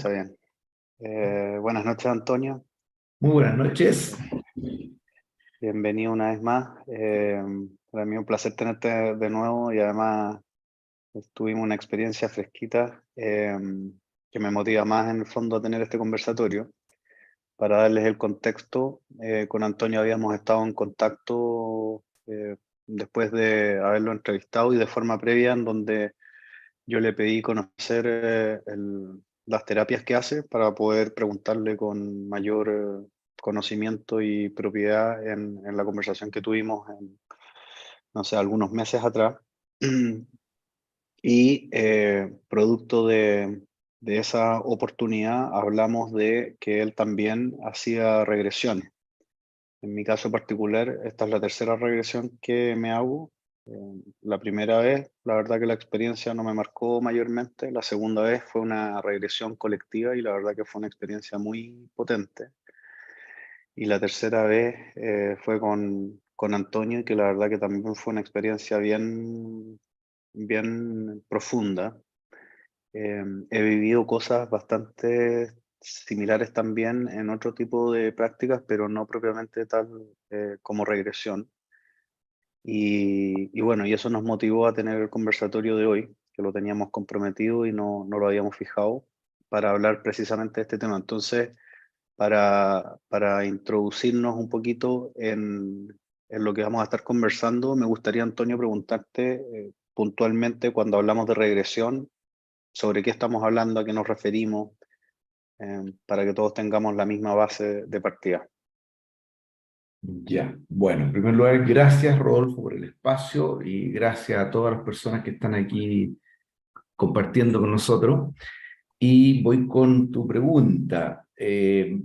Está bien. Buenas noches, Antonio. Muy buenas noches. Bienvenido una vez más. Para mí es un placer tenerte de nuevo y además tuvimos una experiencia fresquita que me motiva más en el fondo a tener este conversatorio. Para darles el contexto, con Antonio habíamos estado en contacto después de haberlo entrevistado y de forma previa en donde yo le pedí conocer las terapias que hace para poder preguntarle con mayor conocimiento y propiedad en la conversación que tuvimos no sé, algunos meses atrás. Y producto de esa oportunidad hablamos de que él también hacía regresiones. En mi caso particular, esta es la tercera regresión que me hago. La primera vez, la verdad que la experiencia no me marcó mayormente. La segunda vez fue una regresión colectiva y la verdad que fue una experiencia muy potente. Y la tercera vez fue con Antonio, que la verdad que también fue una experiencia bien profunda. He vivido cosas bastante similares también en otro tipo de prácticas, pero no propiamente tal como regresión. Y bueno, y eso nos motivó a tener el conversatorio de hoy, que lo teníamos comprometido y no lo habíamos fijado, para hablar precisamente de este tema. Entonces, para introducirnos un poquito en lo que vamos a estar conversando, me gustaría, Antonio, preguntarte puntualmente cuando hablamos de regresión, sobre qué estamos hablando, a qué nos referimos, para que todos tengamos la misma base de partida. Ya, bueno, en primer lugar, gracias Rodolfo por el espacio y gracias a todas las personas que están aquí compartiendo con nosotros. Y voy con tu pregunta.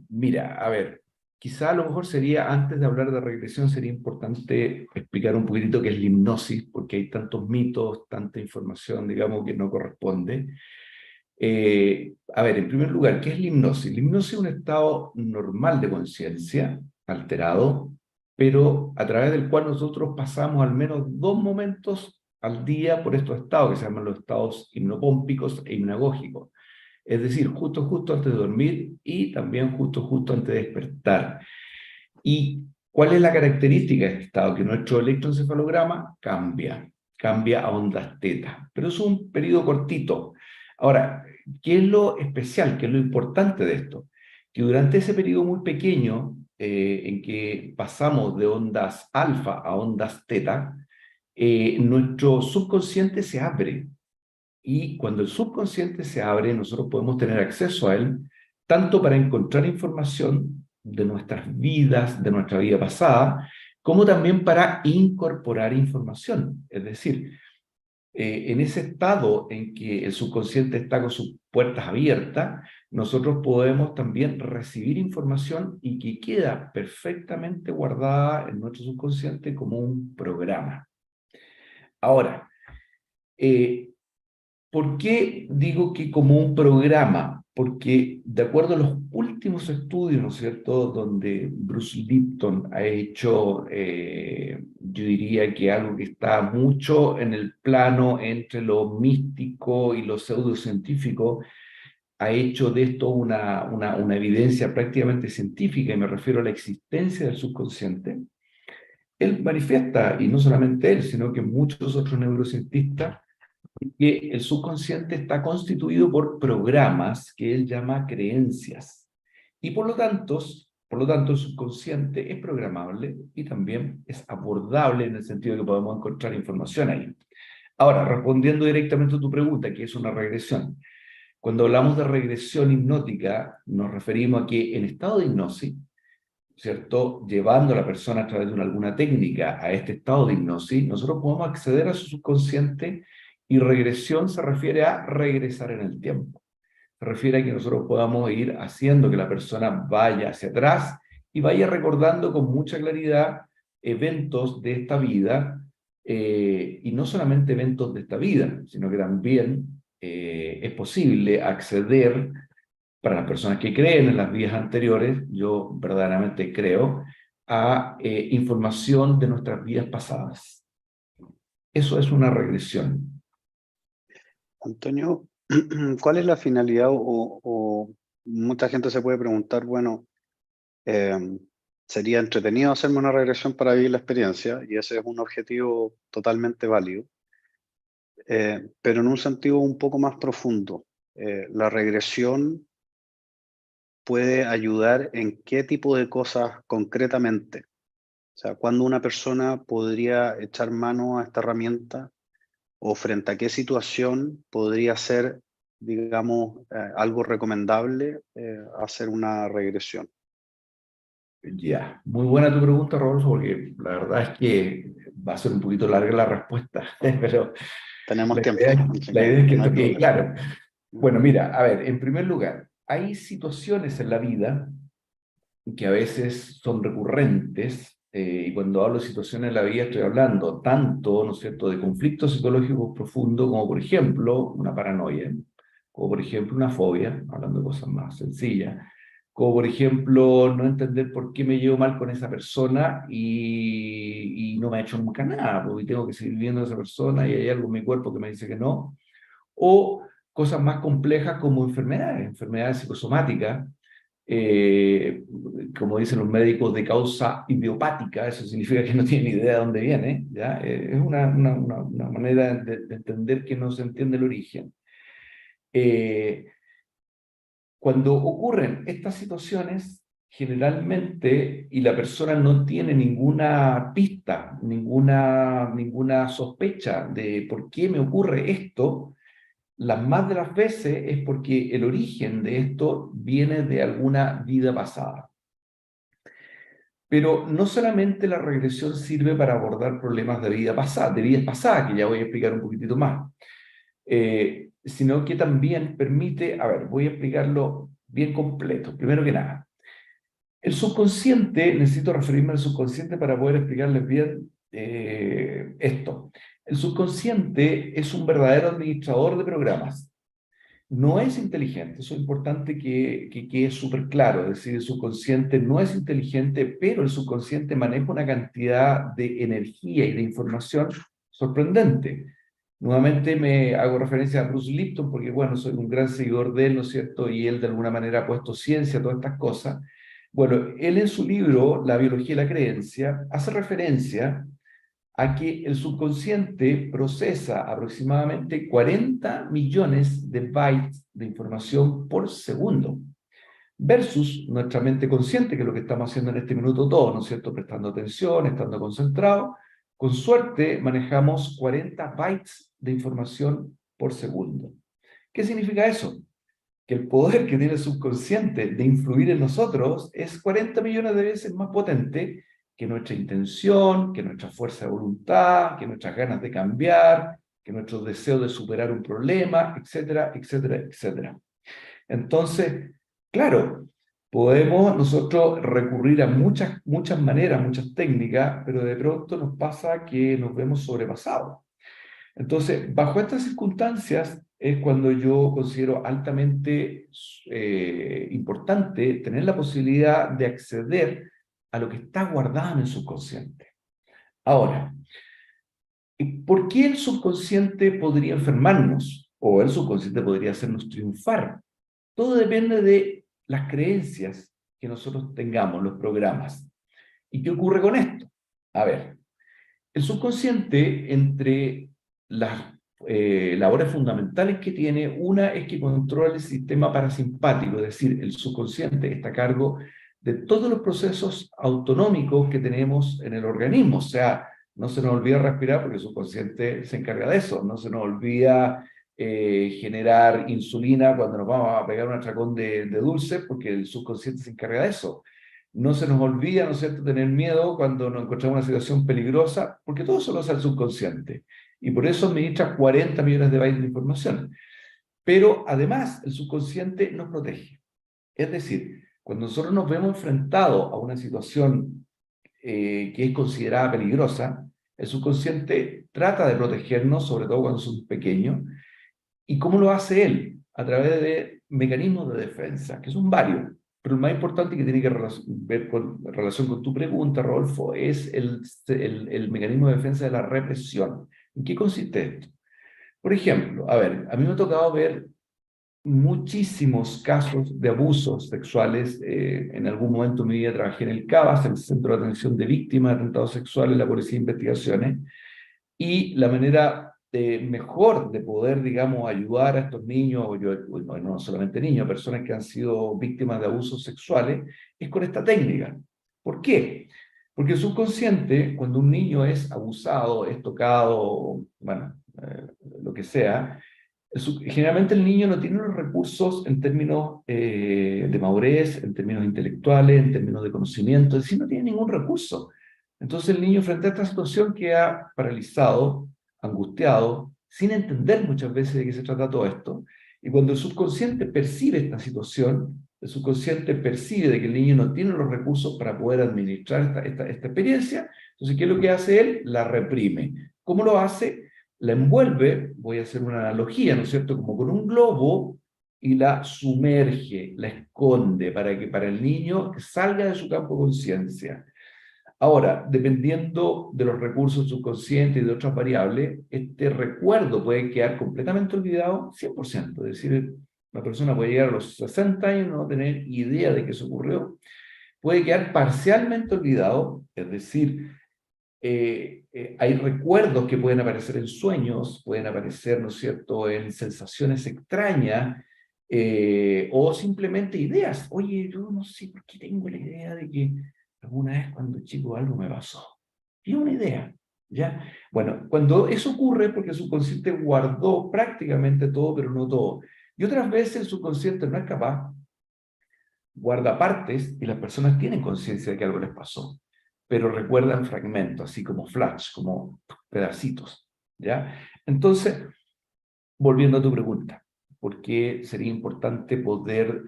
Mira, a ver, quizá a lo mejor sería, antes de hablar de regresión, sería importante explicar un poquitito qué es la hipnosis, porque hay tantos mitos, tanta información, digamos, que no corresponde. A ver, en primer lugar, ¿qué es la hipnosis? La hipnosis es un estado normal de conciencia, alterado, pero a través del cual nosotros pasamos al menos 2 momentos al día por estos estados, que se llaman los estados hipnopómpicos e hipnagógicos. Es decir, justo antes de dormir y también justo antes de despertar. ¿Y cuál es la característica de este estado? Que nuestro electroencefalograma cambia a ondas teta, pero es un periodo cortito. Ahora, ¿qué es lo especial? ¿Qué es lo importante de esto? Que durante ese periodo muy pequeño, en que pasamos de ondas alfa a ondas teta, nuestro subconsciente se abre. Y cuando el subconsciente se abre, nosotros podemos tener acceso a él, tanto para encontrar información de nuestras vidas, de nuestra vida pasada, como también para incorporar información. Es decir, en ese estado en que el subconsciente está con sus puertas abiertas, nosotros podemos también recibir información y que queda perfectamente guardada en nuestro subconsciente como un programa. Ahora, ¿por qué digo que como un programa? Porque de acuerdo a los últimos estudios, ¿no es cierto?, donde Bruce Lipton ha hecho, yo diría que algo que está mucho en el plano entre lo místico y lo pseudocientífico, ha hecho de esto una evidencia prácticamente científica, y me refiero a la existencia del subconsciente. Él manifiesta, y no solamente él, sino que muchos otros neurocientistas, que el subconsciente está constituido por programas que él llama creencias. Y por lo tanto, el subconsciente es programable y también es abordable en el sentido de que podemos encontrar información ahí. Ahora, respondiendo directamente a tu pregunta, ¿qué es una regresión? Cuando hablamos de regresión hipnótica, nos referimos a que en estado de hipnosis, ¿cierto?, llevando a la persona a través de alguna técnica a este estado de hipnosis, nosotros podemos acceder a su subconsciente, y regresión se refiere a regresar en el tiempo. Se refiere a que nosotros podamos ir haciendo que la persona vaya hacia atrás y vaya recordando con mucha claridad eventos de esta vida, y no solamente eventos de esta vida, sino que también es posible acceder, para las personas que creen en las vidas anteriores, yo verdaderamente creo, a información de nuestras vidas pasadas. Eso es una regresión. Antonio, ¿cuál es la finalidad o mucha gente se puede preguntar, bueno, sería entretenido hacerme una regresión para vivir la experiencia y ese es un objetivo totalmente válido, pero en un sentido un poco más profundo. La regresión puede ayudar en qué tipo de cosas concretamente. O sea, ¿cuándo una persona podría echar mano a esta herramienta o frente a qué situación podría ser, digamos, algo recomendable hacer una regresión? Ya, muy buena tu pregunta, Rodolfo, porque la verdad es que va a ser un poquito larga la respuesta, pero Tenemos la tiempo, idea, así la que idea es que no hay esto quede problema. claro. Bueno, mira, a ver, en primer lugar, hay situaciones en la vida que a veces son recurrentes, y cuando hablo de situaciones en la vida estoy hablando tanto, ¿no es cierto?, de conflictos psicológicos profundos como por ejemplo una paranoia, como por ejemplo una fobia, hablando de cosas más sencillas, como por ejemplo no entender por qué me llevo mal con esa persona y no me ha hecho nunca nada, porque tengo que seguir viendo a esa persona y hay algo en mi cuerpo que me dice que no, o cosas más complejas como enfermedades, enfermedades psicosomáticas, eh, como dicen los médicos, de causa idiopática. Eso significa que no tienen idea de dónde viene, ¿ya? Es una manera de entender que no se entiende el origen. Eh, Cuando ocurren estas situaciones, generalmente, y la persona no tiene ninguna pista, ninguna sospecha de por qué me ocurre esto, las más de las veces es porque el origen de esto viene de alguna vida pasada. Pero no solamente la regresión sirve para abordar problemas de vida pasada, de vidas pasadas, que ya voy a explicar un poquitito más, sino que también permite, a ver, voy a explicarlo bien completo. Primero que nada, el subconsciente, necesito referirme al subconsciente para poder explicarles bien esto. El subconsciente es un verdadero administrador de programas. No es inteligente, eso es importante que quede súper claro, es decir, el subconsciente no es inteligente, pero el subconsciente maneja una cantidad de energía y de información sorprendente. Nuevamente me hago referencia a Bruce Lipton porque, bueno, soy un gran seguidor de él, ¿no es cierto? Y él de alguna manera ha puesto ciencia a todas estas cosas. Bueno, él en su libro, La biología y la creencia, hace referencia a que el subconsciente procesa aproximadamente 40 millones de bytes de información por segundo, versus nuestra mente consciente, que es lo que estamos haciendo en este minuto todos, ¿no es cierto? Prestando atención, estando concentrados. Con suerte manejamos 40 bytes de información por segundo. ¿Qué significa eso? Que el poder que tiene el subconsciente de influir en nosotros es 40 millones de veces más potente que nuestra intención, que nuestra fuerza de voluntad, que nuestras ganas de cambiar, que nuestros deseos de superar un problema, etcétera, etcétera, etcétera. Entonces, claro, podemos nosotros recurrir a muchas maneras, muchas técnicas, pero de pronto nos pasa que nos vemos sobrepasados. Entonces, bajo estas circunstancias es cuando yo considero altamente importante tener la posibilidad de acceder a lo que está guardado en el subconsciente. Ahora, ¿por qué el subconsciente podría enfermarnos? O el subconsciente podría hacernos triunfar. Todo depende de las creencias que nosotros tengamos, los programas. ¿Y qué ocurre con esto? A ver, el subconsciente, entre las labores fundamentales que tiene, una es que controla el sistema parasimpático, es decir, el subconsciente está a cargo de todos los procesos autonómicos que tenemos en el organismo. O sea, no se nos olvida respirar porque el subconsciente se encarga de eso, no se nos olvida generar insulina cuando nos vamos a pegar un atracón de dulce porque el subconsciente se encarga de eso. No se nos olvida, ¿no es cierto?, tener miedo cuando nos encontramos en una situación peligrosa, porque todo eso lo hace el subconsciente. Y por eso administra 40 millones de bytes de información. Pero además, el subconsciente nos protege. Es decir, cuando nosotros nos vemos enfrentados a una situación que es considerada peligrosa, el subconsciente trata de protegernos, sobre todo cuando somos pequeños. ¿Y cómo lo hace él? A través de mecanismos de defensa, que son varios. Pero el más importante que tiene que ver con relación con tu pregunta, Rodolfo, es el mecanismo de defensa de la represión. ¿En qué consiste esto? Por ejemplo, a ver, a mí me ha tocado ver muchísimos casos de abusos sexuales. En algún momento de mi vida trabajé en el CABAS, el Centro de Atención de Víctimas de Atentados Sexuales, en la Policía de Investigaciones, y la manera mejor de poder, digamos, ayudar a estos niños, bueno, no solamente niños, personas que han sido víctimas de abusos sexuales, es con esta técnica. ¿Por qué? Porque el subconsciente, cuando un niño es abusado, es tocado, bueno, lo que sea, generalmente el niño no tiene los recursos en términos de madurez, en términos intelectuales, en términos de conocimiento, es decir, no tiene ningún recurso. Entonces el niño frente a esta situación queda paralizado, angustiado, sin entender muchas veces de qué se trata todo esto. Y cuando el subconsciente percibe esta situación, el subconsciente percibe de que el niño no tiene los recursos para poder administrar esta experiencia, entonces, ¿qué es lo que hace él? La reprime. ¿Cómo lo hace? La envuelve, voy a hacer una analogía, ¿no es cierto?, como con un globo, y la sumerge, la esconde, para que para el niño salga de su campo de conciencia. Ahora, dependiendo de los recursos subconscientes y de otras variables, este recuerdo puede quedar completamente olvidado 100%. Es decir, la persona puede llegar a los 60 años y no tener idea de que eso ocurrió. Puede quedar parcialmente olvidado, es decir, hay recuerdos que pueden aparecer en sueños, pueden aparecer, ¿no es cierto?, en sensaciones extrañas, o simplemente ideas. Oye, yo no sé por qué tengo la idea de que alguna vez cuando chico algo me pasó. Y una idea, ¿ya? Bueno, cuando eso ocurre, porque el subconsciente guardó prácticamente todo, pero no todo. Y otras veces el subconsciente no es capaz, guarda partes y las personas tienen conciencia de que algo les pasó, pero recuerdan fragmentos, así como flash, como pedacitos, ¿ya? Entonces, volviendo a tu pregunta, ¿por qué sería importante poder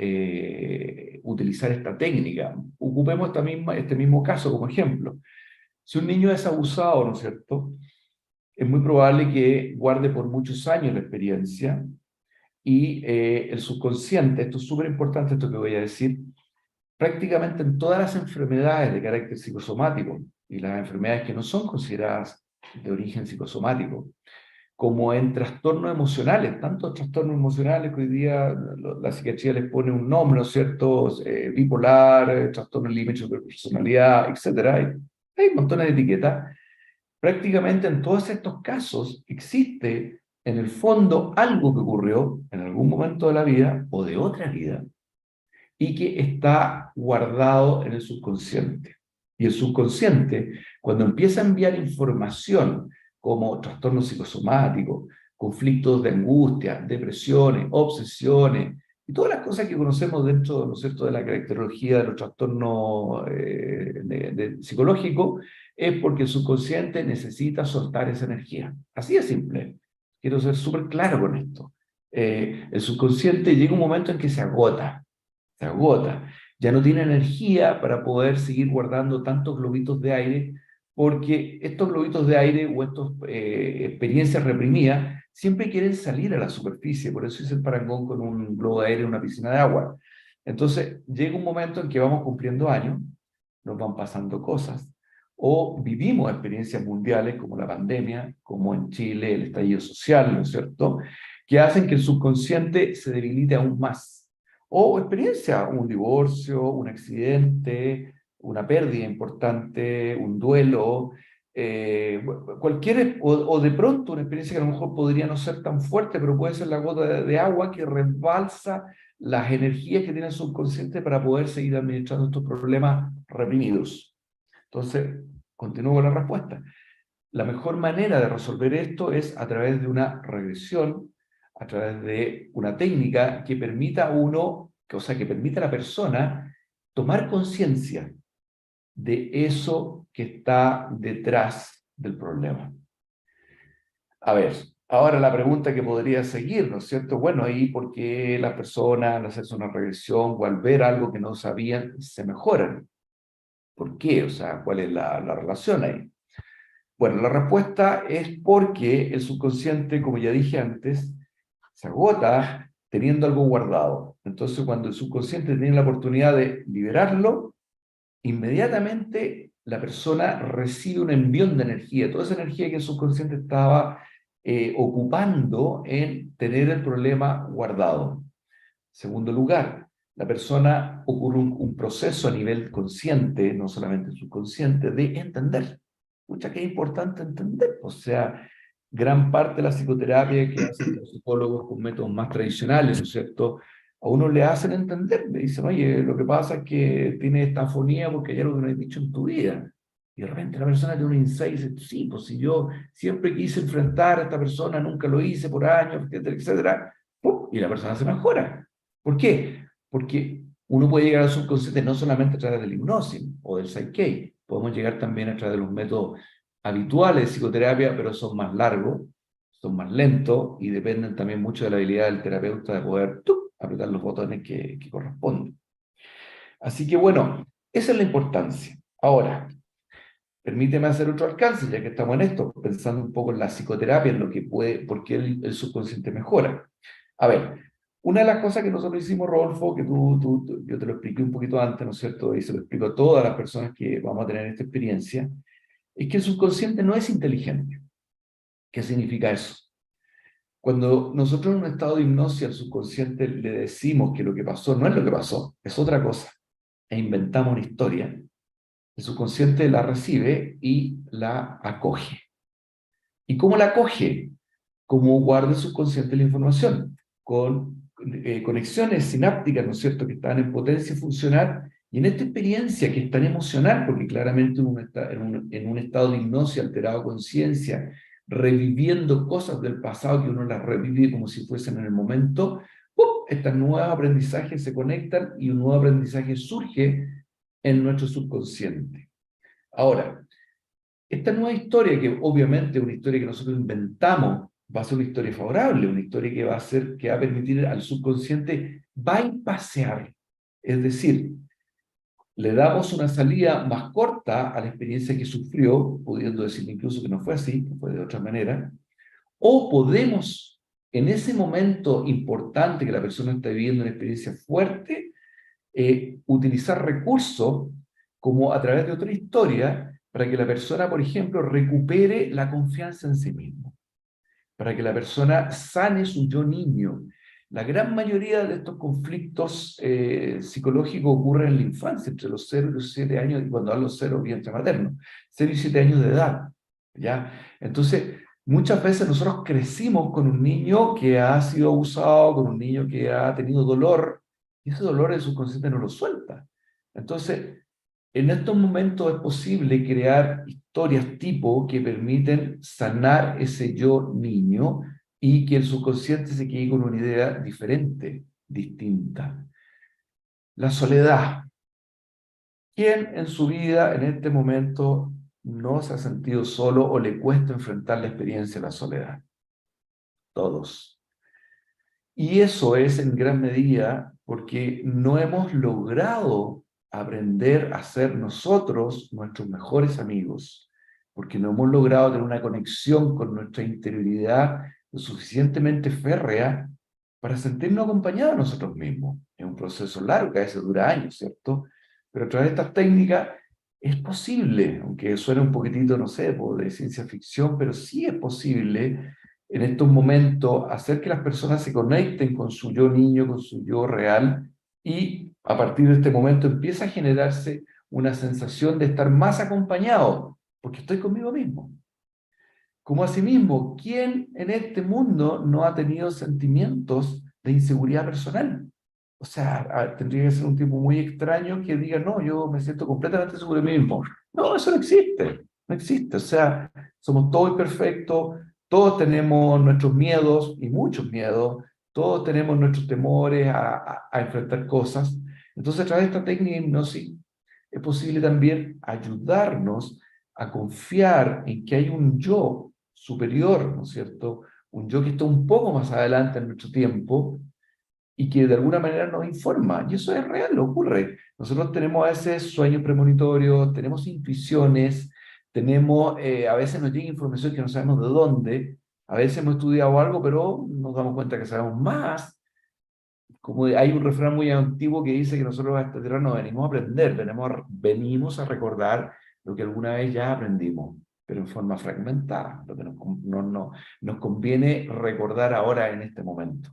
utilizar esta técnica? Ocupemos este mismo caso como ejemplo. Si un niño es abusado, ¿no es cierto?, es muy probable que guarde por muchos años la experiencia y el subconsciente, esto es súper importante, esto que voy a decir, prácticamente en todas las enfermedades de carácter psicosomático y las enfermedades que no son consideradas de origen psicosomático, como en trastornos emocionales, tantos trastornos emocionales que hoy día la psiquiatría les pone un nombre, ¿no es cierto? Bipolar, trastorno límite de personalidad, etc. Hay montones de etiquetas. Prácticamente en todos estos casos existe en el fondo algo que ocurrió en algún momento de la vida o de otra vida y que está guardado en el subconsciente. Y el subconsciente, cuando empieza a enviar información como trastornos psicosomáticos, conflictos de angustia, depresiones, obsesiones, y todas las cosas que conocemos dentro, ¿no es cierto?, de la caracterología de los trastornos psicológicos, es porque el subconsciente necesita soltar esa energía. Así de simple. Quiero ser súper claro con esto. El subconsciente llega un momento en que se agota, ya no tiene energía para poder seguir guardando tantos globitos de aire, porque estos globitos de aire o estas experiencias reprimidas siempre quieren salir a la superficie, por eso hice el parangón con un globo de aire en una piscina de agua. Entonces llega un momento en que vamos cumpliendo años, nos van pasando cosas, o vivimos experiencias mundiales como la pandemia, como en Chile el estallido social, ¿no es cierto?, que hacen que el subconsciente se debilite aún más. O experiencia, un divorcio, un accidente, una pérdida importante, un duelo, o de pronto una experiencia que a lo mejor podría no ser tan fuerte, pero puede ser la gota de agua que rebalsa las energías que tiene el subconsciente para poder seguir administrando estos problemas reprimidos. Entonces, continúo con la respuesta. La mejor manera de resolver esto es a través de una regresión, a través de una técnica que permita a uno, o sea, que permita a la persona tomar conciencia de eso que está detrás del problema. A ver, ahora la pregunta que podría seguir, ¿no es cierto? Bueno, ahí, ¿por qué las personas al hacerse una regresión o al ver algo que no sabían se mejoran? ¿Por qué? O sea, ¿cuál es la relación ahí? Bueno, la respuesta es porque el subconsciente, como ya dije antes, se agota teniendo algo guardado. Entonces, cuando el subconsciente tiene la oportunidad de liberarlo, inmediatamente la persona recibe un envión de energía, toda esa energía que el subconsciente estaba ocupando en tener el problema guardado. Segundo lugar, la persona ocurre un proceso a nivel consciente, no solamente subconsciente, de entender. Mucha que es importante entender. O sea, gran parte de la psicoterapia que hacen los psicólogos con métodos más tradicionales, ¿no es cierto? A uno le hacen entender, le dicen, oye, lo que pasa es que tiene esta afonía porque hay algo que no has dicho en tu vida. Y de repente la persona tiene un insight y dice, sí, pues si yo siempre quise enfrentar a esta persona, nunca lo hice por años, etcétera, etcétera, ¡pum! Y la persona se mejora. ¿Por qué? Porque uno puede llegar al subconsciente no solamente a través del hipnosis o del Psyche, podemos llegar también a través de los métodos habituales de psicoterapia, pero son más largos, son más lentos y dependen también mucho de la habilidad del terapeuta de poder apretar los botones que corresponden. Así que bueno, esa es la importancia. Ahora, permíteme hacer otro alcance, ya que estamos en esto, pensando un poco en la psicoterapia, en lo que puede, por qué el subconsciente mejora. A ver, una de las cosas que nosotros hicimos, Rodolfo, que yo te lo expliqué un poquito antes, ¿no es cierto? Y se lo explico a todas las personas que vamos a tener esta experiencia, es que el subconsciente no es inteligente. ¿Qué significa eso? Cuando nosotros en un estado de hipnosis al subconsciente le decimos que lo que pasó no es lo que pasó, es otra cosa, e inventamos una historia, el subconsciente la recibe y la acoge. ¿Y cómo la acoge? Como guarda el subconsciente la información, con conexiones sinápticas, ¿no es cierto?, que están en potencia funcional, y en esta experiencia que es tan emocional, porque claramente uno está en un estado de hipnosis, alterado de conciencia, reviviendo cosas del pasado que uno las revive como si fuesen en el momento, ¡pum! Estos nuevos aprendizajes se conectan y un nuevo aprendizaje surge en nuestro subconsciente. Ahora, esta nueva historia, que obviamente es una historia que nosotros inventamos, va a ser una historia favorable, una historia que va a hacer, que va a permitir al subconsciente bypassear. Es decir, le damos una salida más corta a la experiencia que sufrió, pudiendo decir incluso que no fue así, que fue de otra manera, o podemos, en ese momento importante que la persona está viviendo una experiencia fuerte, utilizar recursos como a través de otra historia para que la persona, por ejemplo, recupere la confianza en sí mismo, para que la persona sane su yo niño. La gran mayoría de estos conflictos psicológicos ocurren en la infancia, entre los 0 y los 7 años, y cuando hablo 0, vientre materno, 0 y 7 años de edad, ¿ya? Entonces, muchas veces nosotros crecimos con un niño que ha sido abusado, con un niño que ha tenido dolor, y ese dolor el subconsciente no lo suelta. Entonces, en estos momentos es posible crear historias tipo que permiten sanar ese yo niño y que el subconsciente se quede con una idea diferente, distinta. La soledad. ¿Quién en su vida en este momento no se ha sentido solo o le cuesta enfrentar la experiencia de la soledad? Todos. Y eso es en gran medida porque no hemos logrado aprender a ser nosotros nuestros mejores amigos, porque no hemos logrado tener una conexión con nuestra interioridad lo suficientemente férrea para sentirnos acompañados de nosotros mismos. Es un proceso largo, que a veces dura años, ¿cierto? Pero a través de estas técnicas es posible, aunque suene un poquitito, no sé, de ciencia ficción, pero sí es posible en estos momentos hacer que las personas se conecten con su yo niño, con su yo real, y a partir de este momento empieza a generarse una sensación de estar más acompañado, porque estoy conmigo mismo. Como asimismo, ¿quién en este mundo no ha tenido sentimientos de inseguridad personal? O sea, tendría que ser un tipo muy extraño que diga, no, yo me siento completamente seguro de mí mismo. No, eso no existe, no existe. O sea, somos todos imperfectos, todos tenemos nuestros miedos y muchos miedos, todos tenemos nuestros temores a enfrentar cosas. Entonces, a través de esta técnica de hipnosis, es posible también ayudarnos a confiar en que hay un yo superior, ¿no es cierto? Un yo que está un poco más adelante en nuestro tiempo y que de alguna manera nos informa. Y eso es real, ocurre. Nosotros tenemos a veces sueños premonitorios, tenemos intuiciones, tenemos, a veces nos llega información que no sabemos de dónde, a veces hemos estudiado algo, pero nos damos cuenta que sabemos más. Como hay un refrán muy antiguo que dice que nosotros a esta tierra no venimos a aprender, venimos a recordar lo que alguna vez ya aprendimos, pero en forma fragmentada, lo que nos conviene recordar ahora en este momento.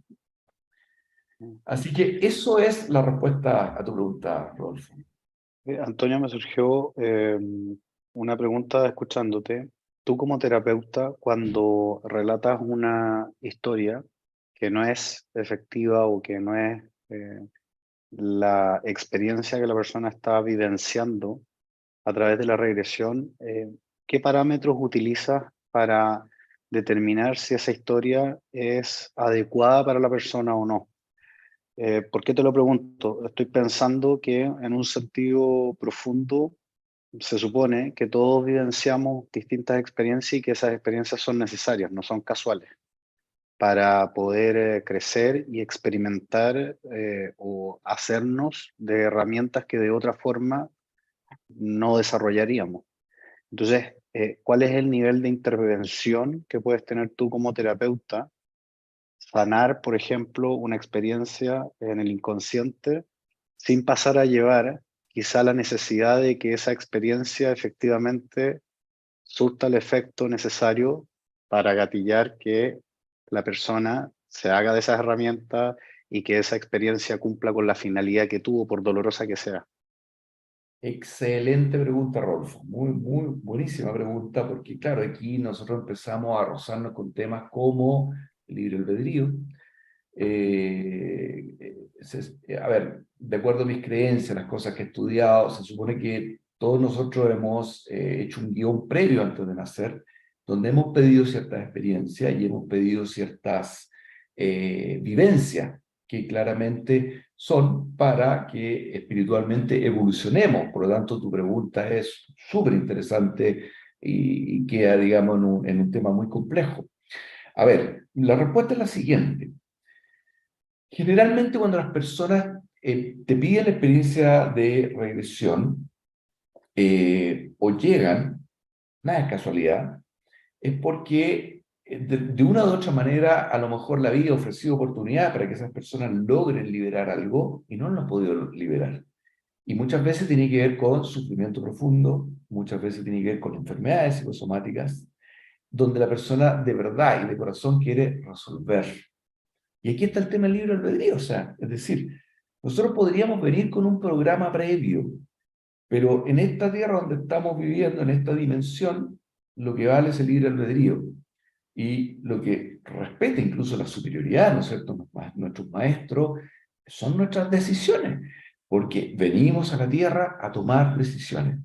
Así que eso es la respuesta a tu pregunta, Rodolfo. Antonio, me surgió una pregunta escuchándote. Tú como terapeuta, cuando relatas una historia que no es efectiva o que no es la experiencia que la persona está vivenciando a través de la regresión, ¿qué parámetros utilizas para determinar si esa historia es adecuada para la persona o no? ¿Por qué te lo pregunto? Estoy pensando que en un sentido profundo se supone que todos vivenciamos distintas experiencias y que esas experiencias son necesarias, no son casuales, para poder crecer y experimentar o hacernos de herramientas que de otra forma no desarrollaríamos. Entonces, ¿cuál es el nivel de intervención que puedes tener tú como terapeuta? Sanar, por ejemplo, una experiencia en el inconsciente sin pasar a llevar quizá la necesidad de que esa experiencia efectivamente surta el efecto necesario para gatillar que la persona se haga de esas herramientas y que esa experiencia cumpla con la finalidad que tuvo, por dolorosa que sea. Excelente pregunta, Rodolfo. Muy, muy buenísima pregunta, porque claro, aquí nosotros empezamos a rozarnos con temas como el libre albedrío. A ver, de acuerdo a mis creencias, las cosas que he estudiado, se supone que todos nosotros hemos hecho un guión previo antes de nacer, donde hemos pedido ciertas experiencias y hemos pedido ciertas vivencias que claramente son para que espiritualmente evolucionemos. Por lo tanto, tu pregunta es súper interesante y queda, digamos, en un tema muy complejo. A ver, la respuesta es la siguiente. Generalmente cuando las personas te piden la experiencia de regresión o llegan, nada es casualidad, es porque de una u otra manera a lo mejor la vida ha ofrecido oportunidad para que esas personas logren liberar algo y no lo han podido liberar. Y muchas veces tiene que ver con sufrimiento profundo, muchas veces tiene que ver con enfermedades psicosomáticas, donde la persona de verdad y de corazón quiere resolver. Y aquí está el tema del libre albedrío, o sea, es decir, nosotros podríamos venir con un programa previo, pero en esta tierra donde estamos viviendo, en esta dimensión, lo que vale es el libre albedrío. Y lo que respeta incluso la superioridad, ¿no es cierto? Nuestros maestros son nuestras decisiones, porque venimos a la tierra a tomar decisiones.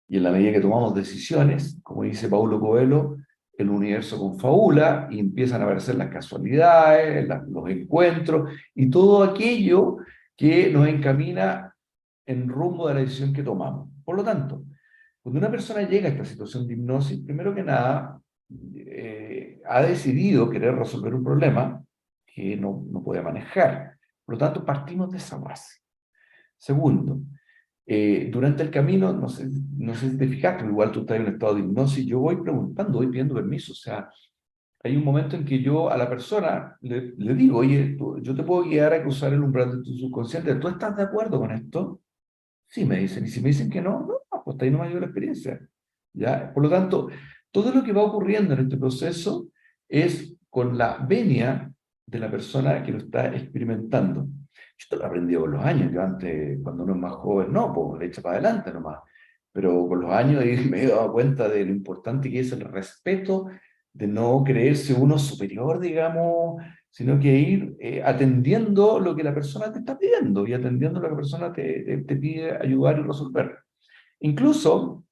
Y en la medida que tomamos decisiones, como dice Paulo Coelho, el universo confabula y empiezan a aparecer las casualidades, los encuentros y todo aquello que nos encamina en rumbo de la decisión que tomamos. Por lo tanto, cuando una persona llega a esta situación de hipnosis, primero que nada, ha decidido querer resolver un problema que no puede manejar. Por lo tanto, partimos de esa base. Segundo, durante el camino, no sé si te fijaste, pero igual tú estás en un estado de hipnosis, yo voy preguntando, voy pidiendo permiso, o sea, hay un momento en que yo a la persona le digo, oye, yo te puedo guiar a cruzar el umbral de tu subconsciente, ¿tú estás de acuerdo con esto? Sí, me dicen, y si me dicen que no, no, pues hasta ahí no me ha ido la experiencia, ¿ya? Por lo tanto, todo lo que va ocurriendo en este proceso es con la venia de la persona que lo está experimentando. Esto lo he aprendido con los años. Yo antes, cuando uno es más joven, no, pues le echa para adelante nomás. Pero con los años me he dado cuenta de lo importante que es el respeto, de no creerse uno superior, digamos, sino que ir atendiendo lo que la persona te está pidiendo y atendiendo lo que la persona te pide ayudar y resolver. Incluso,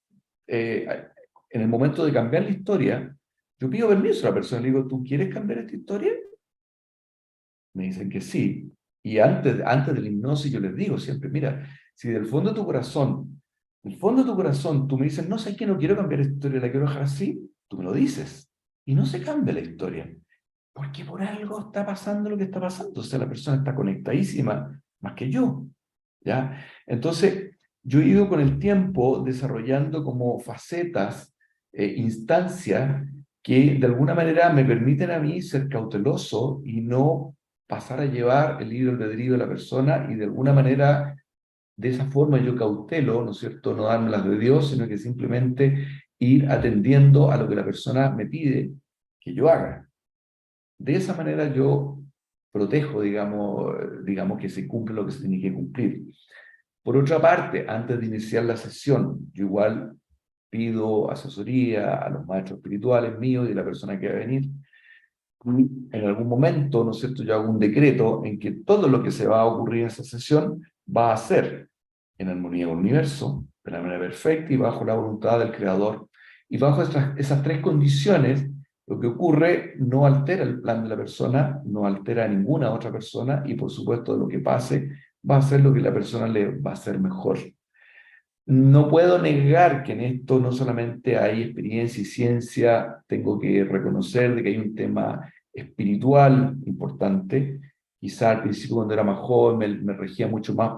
en el momento de cambiar la historia, yo pido permiso a la persona, le digo, ¿tú quieres cambiar esta historia? Me dicen que sí. Y antes de la hipnosis yo les digo siempre, mira, si del fondo de tu corazón, del fondo de tu corazón, tú me dices, no sé qué, no quiero cambiar esta historia, la quiero dejar así, tú me lo dices. Y no se cambia la historia. Porque por algo está pasando lo que está pasando. O sea, la persona está conectadísima, más que yo. ¿Ya? Entonces, yo he ido con el tiempo desarrollando como facetas, instancias que de alguna manera me permiten a mí ser cauteloso y no pasar a llevar el libre albedrío de la persona y de alguna manera, de esa forma yo cautelo, ¿no es cierto?, no darme las de Dios, sino que simplemente ir atendiendo a lo que la persona me pide que yo haga. De esa manera yo protejo, digamos que se cumple lo que se tiene que cumplir. Por otra parte, antes de iniciar la sesión, yo igual pido asesoría a los maestros espirituales míos y de la persona que va a venir. Y en algún momento, ¿no es cierto?, yo hago un decreto en que todo lo que se va a ocurrir en esa sesión va a ser en armonía con el universo, de la manera perfecta y bajo la voluntad del Creador. Y bajo esas tres condiciones, lo que ocurre no altera el plan de la persona, no altera a ninguna otra persona y por supuesto lo que pase va a ser lo que la persona le va a hacer mejor. No puedo negar que en esto no solamente hay experiencia y ciencia, tengo que reconocer de que hay un tema espiritual importante. Quizá al principio cuando era más joven me regía mucho más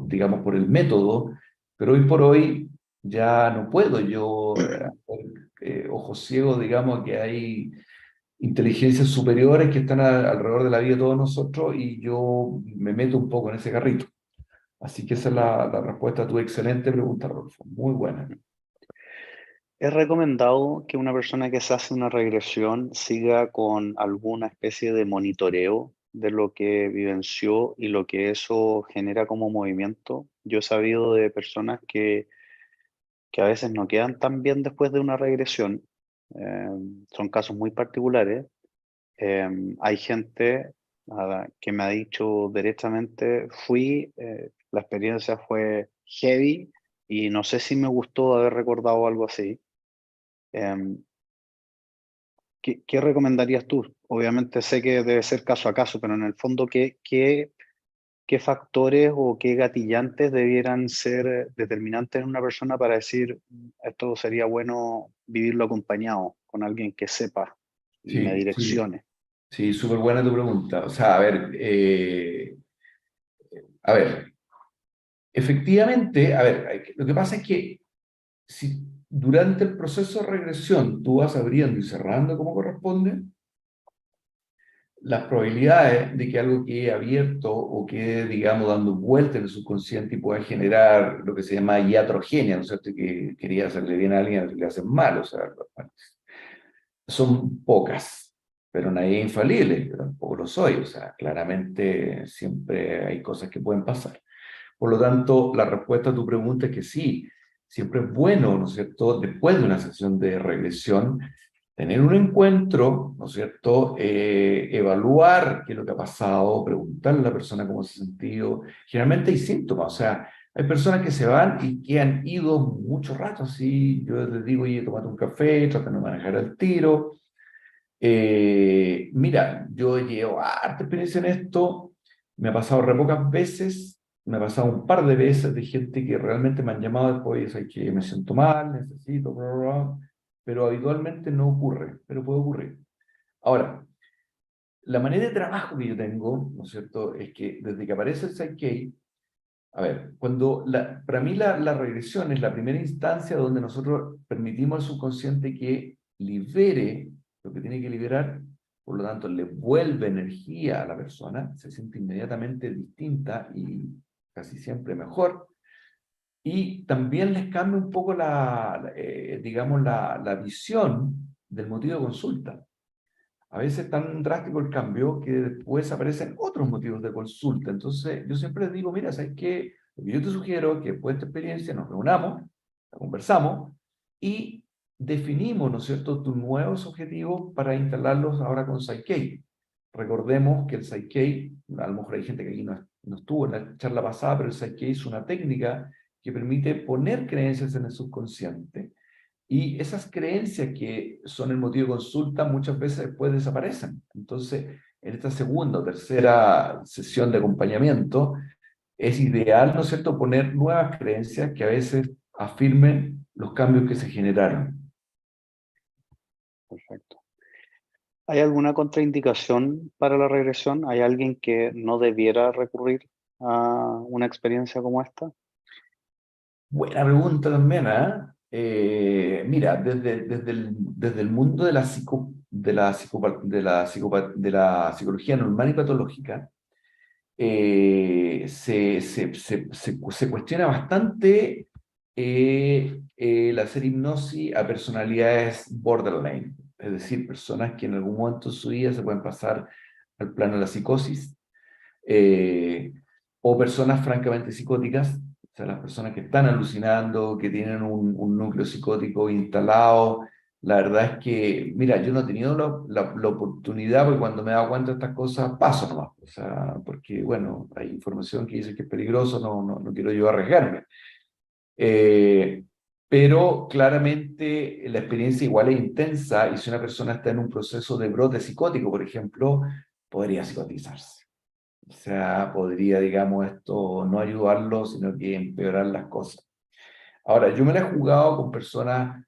digamos, por el método, pero hoy por hoy ya no puedo yo, ojos ciegos, digamos, que hay inteligencias superiores que están alrededor de la vida de todos nosotros y yo me meto un poco en ese carrito. Así que esa es la respuesta a tu excelente pregunta, Rodolfo. Muy buena. ¿Es recomendado que una persona que se hace una regresión siga con alguna especie de monitoreo de lo que vivenció y lo que eso genera como movimiento? Yo he sabido de personas que a veces no quedan tan bien después de una regresión. Eh, Son casos muy particulares. Hay gente que me ha dicho directamente, la experiencia fue heavy y no sé si me gustó haber recordado algo así. Em, ¿Qué recomendarías tú? Obviamente sé que debe ser caso a caso, pero en el fondo, ¿qué factores o qué gatillantes debieran ser determinantes en una persona para decir esto sería bueno vivirlo acompañado con alguien que sepa y me Sí, sí, direccione? sí, súper buena tu pregunta. O sea, a ver, efectivamente, a ver, lo que pasa es que si durante el proceso de regresión tú vas abriendo y cerrando como corresponde, las probabilidades de que algo quede abierto o quede, digamos, dando vueltas en el subconsciente y pueda generar lo que se llama iatrogenia, ¿no es cierto? Que quería hacerle bien a alguien y le hacen mal, o sea, son pocas, pero nadie es infalible, yo tampoco lo soy, o sea, claramente siempre hay cosas que pueden pasar. Por lo tanto, la respuesta a tu pregunta es que sí, siempre es bueno, ¿no es cierto?, después de una sesión de regresión, tener un encuentro, ¿no es cierto?, evaluar qué es lo que ha pasado, preguntarle a la persona cómo se ha sentido. Generalmente hay síntomas, o sea, hay personas que se van y que han ido mucho rato, así, yo les digo, oye, tómate un café, tratan de manejar el tiro. Mira, yo llevo harta experiencia en esto, me ha pasado re pocas veces, me ha pasado un par de veces de gente que realmente me han llamado después, y que me siento mal, necesito, bla, bla, bla, pero habitualmente no ocurre, pero puede ocurrir. Ahora, la manera de trabajo que yo tengo, ¿no es cierto?, es que desde que aparece el Psyche, a ver, para mí la regresión es la primera instancia donde nosotros permitimos al subconsciente que libere lo que tiene que liberar, por lo tanto le vuelve energía a la persona, se siente inmediatamente distinta y casi siempre mejor, y también les cambia un poco digamos, la visión del motivo de consulta. A veces es tan drástico el cambio que después aparecen otros motivos de consulta. Entonces, yo siempre les digo, mira, ¿sabes qué? Lo que yo te sugiero es que después de esta experiencia nos reunamos, conversamos y definimos, ¿no es cierto?, tus nuevos objetivos para instalarlos ahora con Psyche. Recordemos que el Psyche, a lo mejor hay gente que aquí no estuvo en la charla pasada, pero el Psyche es una técnica que permite poner creencias en el subconsciente y esas creencias que son el motivo de consulta muchas veces después desaparecen. Entonces, en esta segunda o tercera sesión de acompañamiento, es ideal, ¿no es cierto?, poner nuevas creencias que a veces afirmen los cambios que se generaron. Perfecto. ¿Hay alguna contraindicación para la regresión? ¿Hay alguien que no debiera recurrir a una experiencia como esta? Buena pregunta también, ¿eh? Mira, desde el mundo de la psicología normal y patológica, se cuestiona bastante el hacer hipnosis a personalidades borderline, es decir, personas que en algún momento de su vida se pueden pasar al plano de la psicosis, o personas francamente psicóticas, o sea, las personas que están alucinando, que tienen un núcleo psicótico instalado. La verdad es que, mira, yo no he tenido la oportunidad, porque cuando me he dado cuenta de estas cosas, paso nomás. O sea, porque, bueno, hay información que dice que es peligroso, no quiero yo arriesgarme. Eh, pero claramente la experiencia igual es intensa y si una persona está en un proceso de brote psicótico, por ejemplo, podría psicotizarse. O sea, podría, digamos, esto no ayudarlo, sino que empeorar las cosas. Ahora, yo me la he jugado con personas.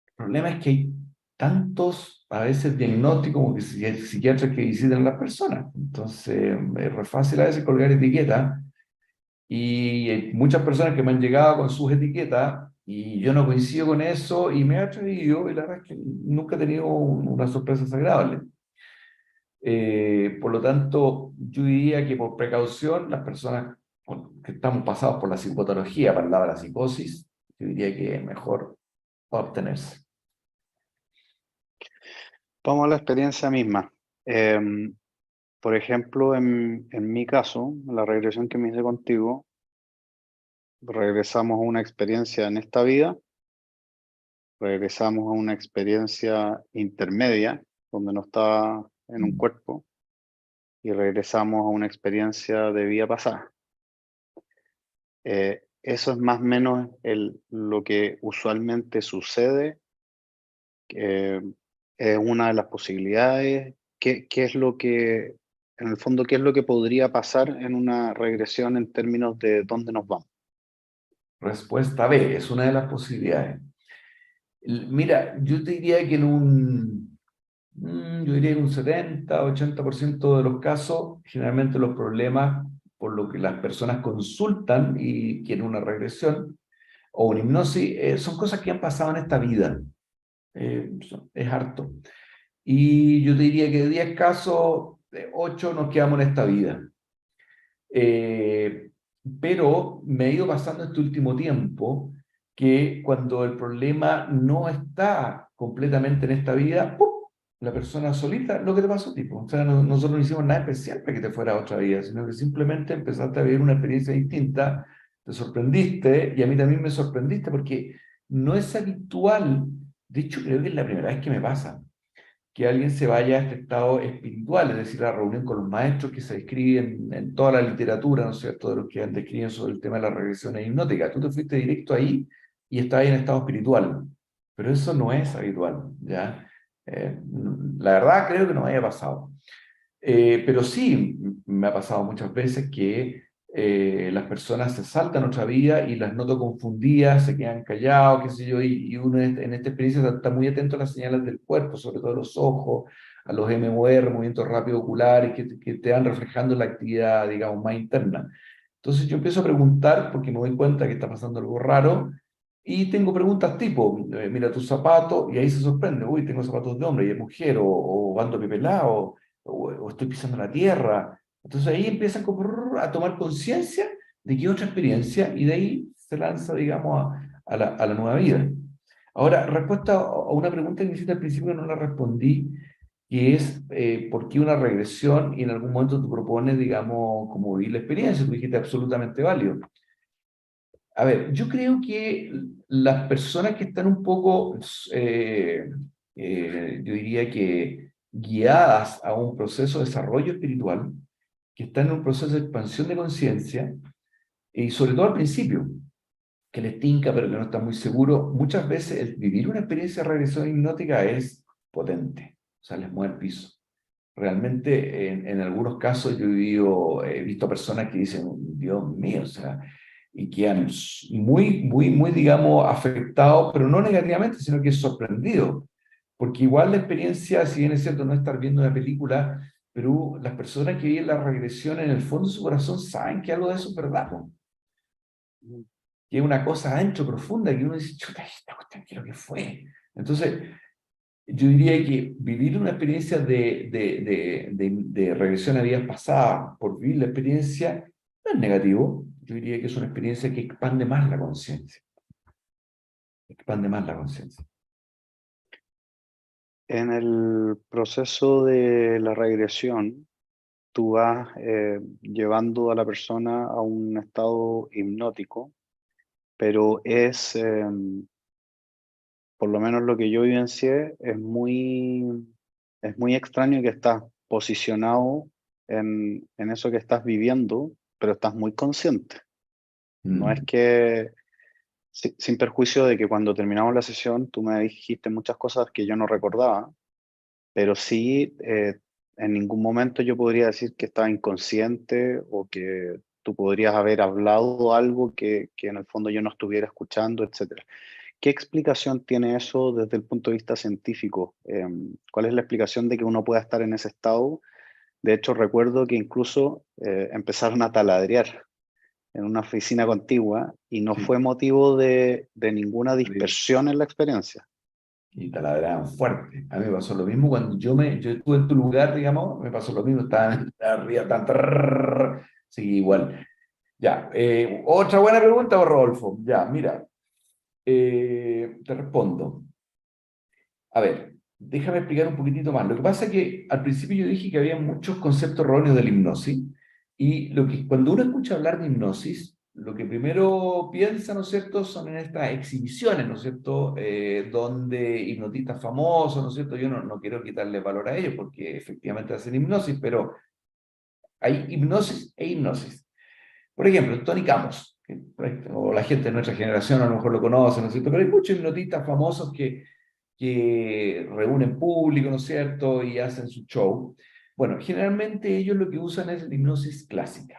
El problema es que hay tantos, a veces, diagnósticos como que psiquiatras que visitan a las personas. Entonces, es re fácil a veces colgar etiquetas y hay muchas personas que me han llegado con sus etiquetas y yo no coincido con eso y me ha atrevido y la verdad es que nunca he tenido una sorpresa agradable. Por lo tanto, yo diría que por precaución, las personas que estamos pasados por la psicopatología, para el lado de la psicosis, yo diría que es mejor abstenerse. Vamos a la experiencia misma. Por ejemplo, en mi caso, la regresión que me hice contigo, regresamos a una experiencia en esta vida, regresamos a una experiencia intermedia, donde no estaba en un cuerpo, y regresamos a una experiencia de vida pasada. Eso es más o menos lo que usualmente sucede. eh, es una de las posibilidades. ¿Qué es lo que, en el fondo, qué es lo que podría pasar en una regresión en términos de dónde nos vamos? Respuesta B, es una de las posibilidades. Mira, yo te diría que yo diría que un 70-80% de los casos, generalmente los problemas por lo que las personas consultan y quieren una regresión o una hipnosis, son cosas que han pasado en esta vida. Es harto. Y yo te diría que de 10 casos, 8 nos quedamos en esta vida. Eh, pero me ha ido pasando este último tiempo que cuando el problema no está completamente en esta vida, ¡pum!, la persona solita, lo que te pasó, tipo. O sea, nosotros no hicimos nada especial para que te fuera a otra vida, sino que simplemente empezaste a vivir una experiencia distinta, te sorprendiste y a mí también me sorprendiste porque no es habitual. De hecho, creo que es la primera vez que me pasa que alguien se vaya a este estado espiritual, es decir, la reunión con los maestros que se describen en toda la literatura, ¿no es cierto?, de los que describen sobre el tema de las regresiones hipnóticas. Tú te fuiste directo ahí y estabas ahí en estado espiritual, pero eso no es habitual, ¿ya? La verdad creo que no me haya pasado. Pero sí, me ha pasado muchas veces que las personas se saltan otra vida y las noto confundidas, se quedan callados, qué sé yo, y uno en esta experiencia está muy atento a las señales del cuerpo, sobre todo a los ojos, a los MOR, movimientos rápidos oculares, que te van reflejando la actividad, digamos, más interna. Entonces yo empiezo a preguntar, porque me doy cuenta que está pasando algo raro, y tengo preguntas tipo, mira tus zapatos, y ahí se sorprende, uy, tengo zapatos de hombre y de mujer, o ando pepelado, o estoy pisando la tierra. Entonces ahí empiezan como a tomar conciencia de que otra experiencia y de ahí se lanza, digamos, a la nueva vida. Ahora, respuesta a una pregunta que me hiciste al principio que no la respondí, que es por qué una regresión y en algún momento tú propones, digamos, como vivir la experiencia, tú dijiste absolutamente válido. A ver, yo creo que las personas que están un poco, yo diría que guiadas a un proceso de desarrollo espiritual, que están en un proceso de expansión de conciencia, y sobre todo al principio, que les tinca pero que no están muy seguros, muchas veces el vivir una experiencia de regresión hipnótica es potente, o sea, les mueve el piso. Realmente, en algunos casos he visto personas que dicen, Dios mío, o sea, y quedan muy, digamos, afectados, pero no negativamente, sino que sorprendidos. Porque igual la experiencia, si bien es cierto no estar viendo una película, pero las personas que viven la regresión en el fondo de su corazón saben que algo de eso es verdad, ¿no? Que es una cosa adentro profunda que uno dice, chuta, esta cuestión, ¿qué es lo que fue? Entonces, yo diría que vivir una experiencia de regresión a vidas pasadas por vivir la experiencia no es negativo. Yo diría que es una experiencia que expande más la conciencia. Expande más la conciencia. En el proceso de la regresión, tú vas llevando a la persona a un estado hipnótico, pero por lo menos lo que yo vivencié, es muy extraño que estás posicionado en eso que estás viviendo, pero estás muy consciente. No es Mm. que, sin perjuicio de que cuando terminamos la sesión, tú me dijiste muchas cosas que yo no recordaba, pero sí, en ningún momento yo podría decir que estaba inconsciente o que tú podrías haber hablado algo que en el fondo yo no estuviera escuchando, etcétera. ¿Qué explicación tiene eso desde el punto de vista científico? ¿Cuál es la explicación de que uno pueda estar en ese estado? De hecho, recuerdo que incluso empezaron a taladrear en una oficina contigua y no Sí. fue motivo de ninguna dispersión en la experiencia. Y taladraban fuerte. A mí me pasó lo mismo cuando yo estuve en tu lugar, digamos, me pasó lo mismo, estaban arriba, tan, sí, igual. Ya, otra buena pregunta, Rodolfo. Ya, mira, te respondo. A ver, déjame explicar un poquitito más. Lo que pasa es que al principio yo dije que había muchos conceptos erróneos de la hipnosis, y cuando uno escucha hablar de hipnosis, lo que primero piensa, ¿no es cierto?, son en estas exhibiciones, ¿no es cierto?, donde hipnotistas famosos, ¿no es cierto?, yo no quiero quitarle valor a ellos porque efectivamente hacen hipnosis, pero hay hipnosis e hipnosis. Por ejemplo, Tony Campos, o la gente de nuestra generación a lo mejor lo conoce, ¿no es cierto?, pero hay muchos hipnotistas famosos que reúnen público, ¿no es cierto?, y hacen su show. Bueno, generalmente ellos lo que usan es la hipnosis clásica.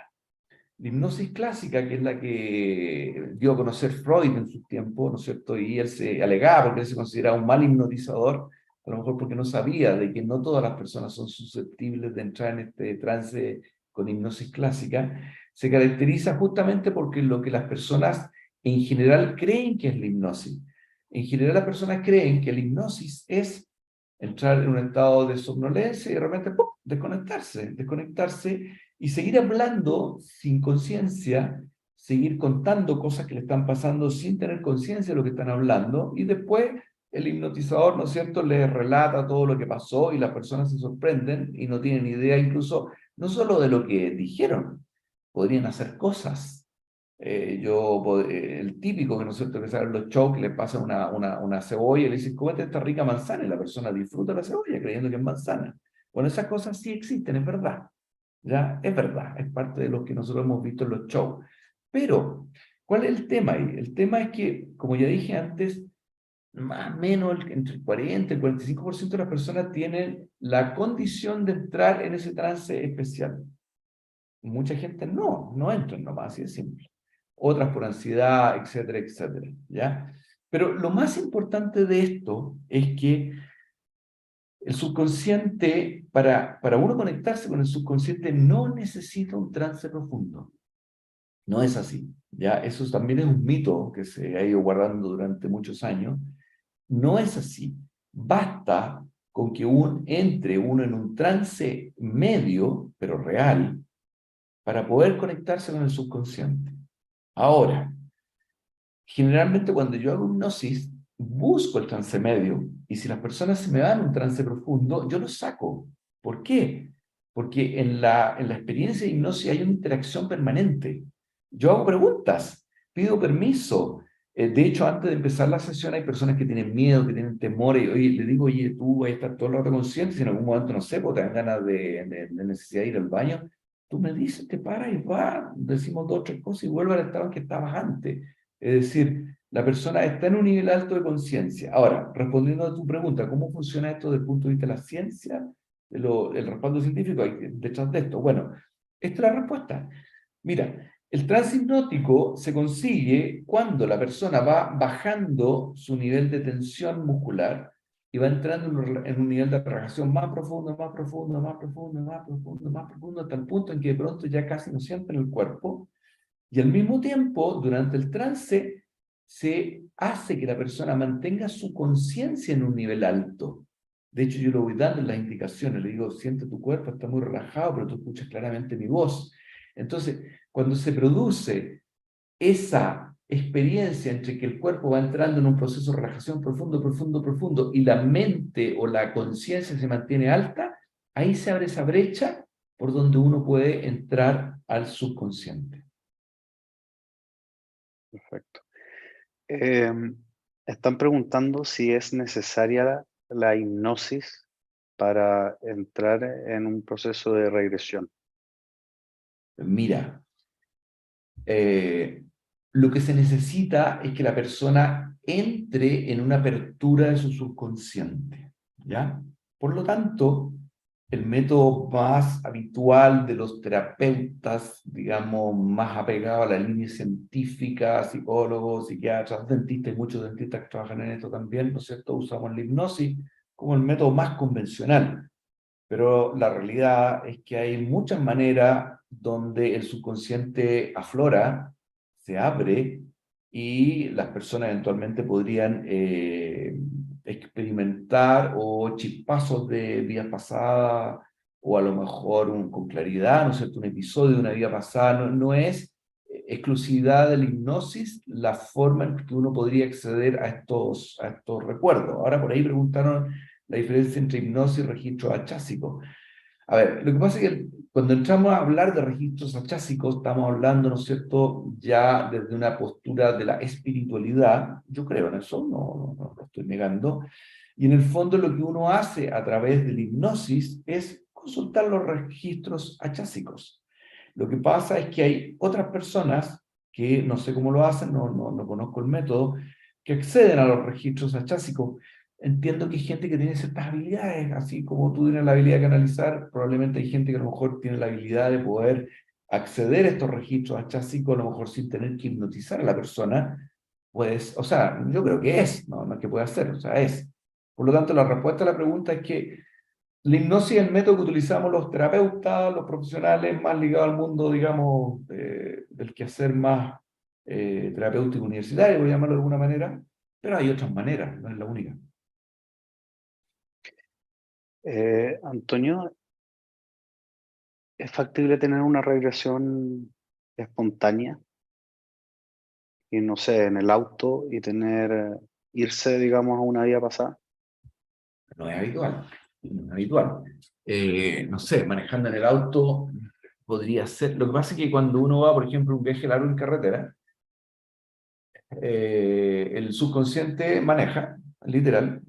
La hipnosis clásica, que es la que dio a conocer Freud en su tiempo, ¿no es cierto?, y él se alegaba porque él se consideraba un mal hipnotizador, a lo mejor porque no sabía de que no todas las personas son susceptibles de entrar en este trance con hipnosis clásica, se caracteriza justamente porque lo que las personas en general creen que es la hipnosis. En general las personas creen que la hipnosis es entrar en un estado de somnolencia y de repente ¡pum!, desconectarse y seguir hablando sin conciencia, seguir contando cosas que le están pasando sin tener conciencia de lo que están hablando, y después el hipnotizador, ¿no es cierto?, les relata todo lo que pasó y las personas se sorprenden y no tienen idea incluso, no solo de lo que dijeron, podrían hacer cosas. El típico, que no es cierto, que saben los shows, que le pasan una cebolla y le dicen, cómete esta rica manzana, y la persona disfruta la cebolla creyendo que es manzana. Bueno, esas cosas sí existen, es verdad. Ya, es verdad, es parte de lo que nosotros hemos visto en los shows. Pero, ¿cuál es el tema ahí? El tema es que, como ya dije antes, más o menos entre el 40 y el 45% de las personas tienen la condición de entrar en ese trance especial. Mucha gente no entra nomás, así de simple. Otras por ansiedad, etcétera, etcétera, ¿ya? Pero lo más importante de esto es que el subconsciente, para uno conectarse con el subconsciente, no necesita un trance profundo. No es así, ¿ya? Eso también es un mito que se ha ido guardando durante muchos años. No es así. Basta con que entre uno en un trance medio, pero real, para poder conectarse con el subconsciente. Ahora, generalmente cuando yo hago hipnosis, busco el trance medio, y si las personas se me van a un trance profundo, yo lo saco. ¿Por qué? Porque en la experiencia de hipnosis hay una interacción permanente. Yo hago preguntas, pido permiso. De hecho, antes de empezar la sesión hay personas que tienen miedo, que tienen temor, y oye, le digo, oye, tú vas a estar todo el rato consciente, si en algún momento, no sé, pues te dan ganas de necesidad de ir al baño, tú me dices, te paras y va, decimos dos o tres cosas y vuelve al estado en que estabas antes. Es decir, la persona está en un nivel alto de conciencia. Ahora, respondiendo a tu pregunta, ¿cómo funciona esto desde el punto de vista de la ciencia? El respaldo científico hay detrás de esto. Bueno, esta es la respuesta. Mira, el trance hipnótico se consigue cuando la persona va bajando su nivel de tensión muscular y va entrando en un nivel de relajación más profundo, más profundo, más profundo, más profundo, más profundo, hasta el punto en que de pronto ya casi no siente en el cuerpo. Y al mismo tiempo, durante el trance, se hace que la persona mantenga su conciencia en un nivel alto. De hecho, yo lo voy dando en las indicaciones, le digo, siente tu cuerpo, está muy relajado, pero tú escuchas claramente mi voz. Entonces, cuando se produce esa experiencia entre que el cuerpo va entrando en un proceso de relajación profundo, profundo, profundo, y la mente o la conciencia se mantiene alta, ahí se abre esa brecha por donde uno puede entrar al subconsciente. Perfecto. Están preguntando si es necesaria la hipnosis para entrar en un proceso de regresión. Mira, lo que se necesita es que la persona entre en una apertura de su subconsciente, ¿ya? Por lo tanto, el método más habitual de los terapeutas, digamos, más apegado a la línea científica, psicólogos, psiquiatras, dentistas, y muchos dentistas que trabajan en esto también, ¿no es cierto? Usamos la hipnosis como el método más convencional. Pero la realidad es que hay muchas maneras donde el subconsciente aflora, se abre, y las personas eventualmente podrían experimentar o chispazos de vidas pasadas, o a lo mejor con claridad, ¿no es cierto?, un episodio de una vida pasada. No es exclusividad de la hipnosis la forma en que uno podría acceder a estos recuerdos. Ahora por ahí preguntaron la diferencia entre hipnosis y registros achásicos. A ver, lo que pasa es que cuando entramos a hablar de registros achásicos, estamos hablando, ¿no es cierto?, ya desde una postura de la espiritualidad. Yo creo en eso, no lo estoy negando. Y en el fondo lo que uno hace a través de la hipnosis es consultar los registros achásicos. Lo que pasa es que hay otras personas que no sé cómo lo hacen, no conozco el método, que acceden a los registros achásicos. Entiendo que hay gente que tiene ciertas habilidades, así como tú tienes la habilidad de canalizar, probablemente hay gente que a lo mejor tiene la habilidad de poder acceder a estos registros achásicos, a lo mejor sin tener que hipnotizar a la persona. Pues, o sea, yo creo que es, no es que pueda hacer, o sea, es. Por lo tanto, la respuesta a la pregunta es que la hipnosis es el método que utilizamos los terapeutas, los profesionales más ligados al mundo, digamos, del quehacer más terapéutico universitario, voy a llamarlo de alguna manera, pero hay otras maneras, no es la única. Antonio, ¿es factible tener una regresión espontánea? Y no sé, en el auto y irse, digamos, a una vida pasada. No es habitual, no es habitual. No sé, manejando en el auto podría ser. Lo que pasa es que cuando uno va, por ejemplo, un viaje largo en carretera, el subconsciente maneja, literal,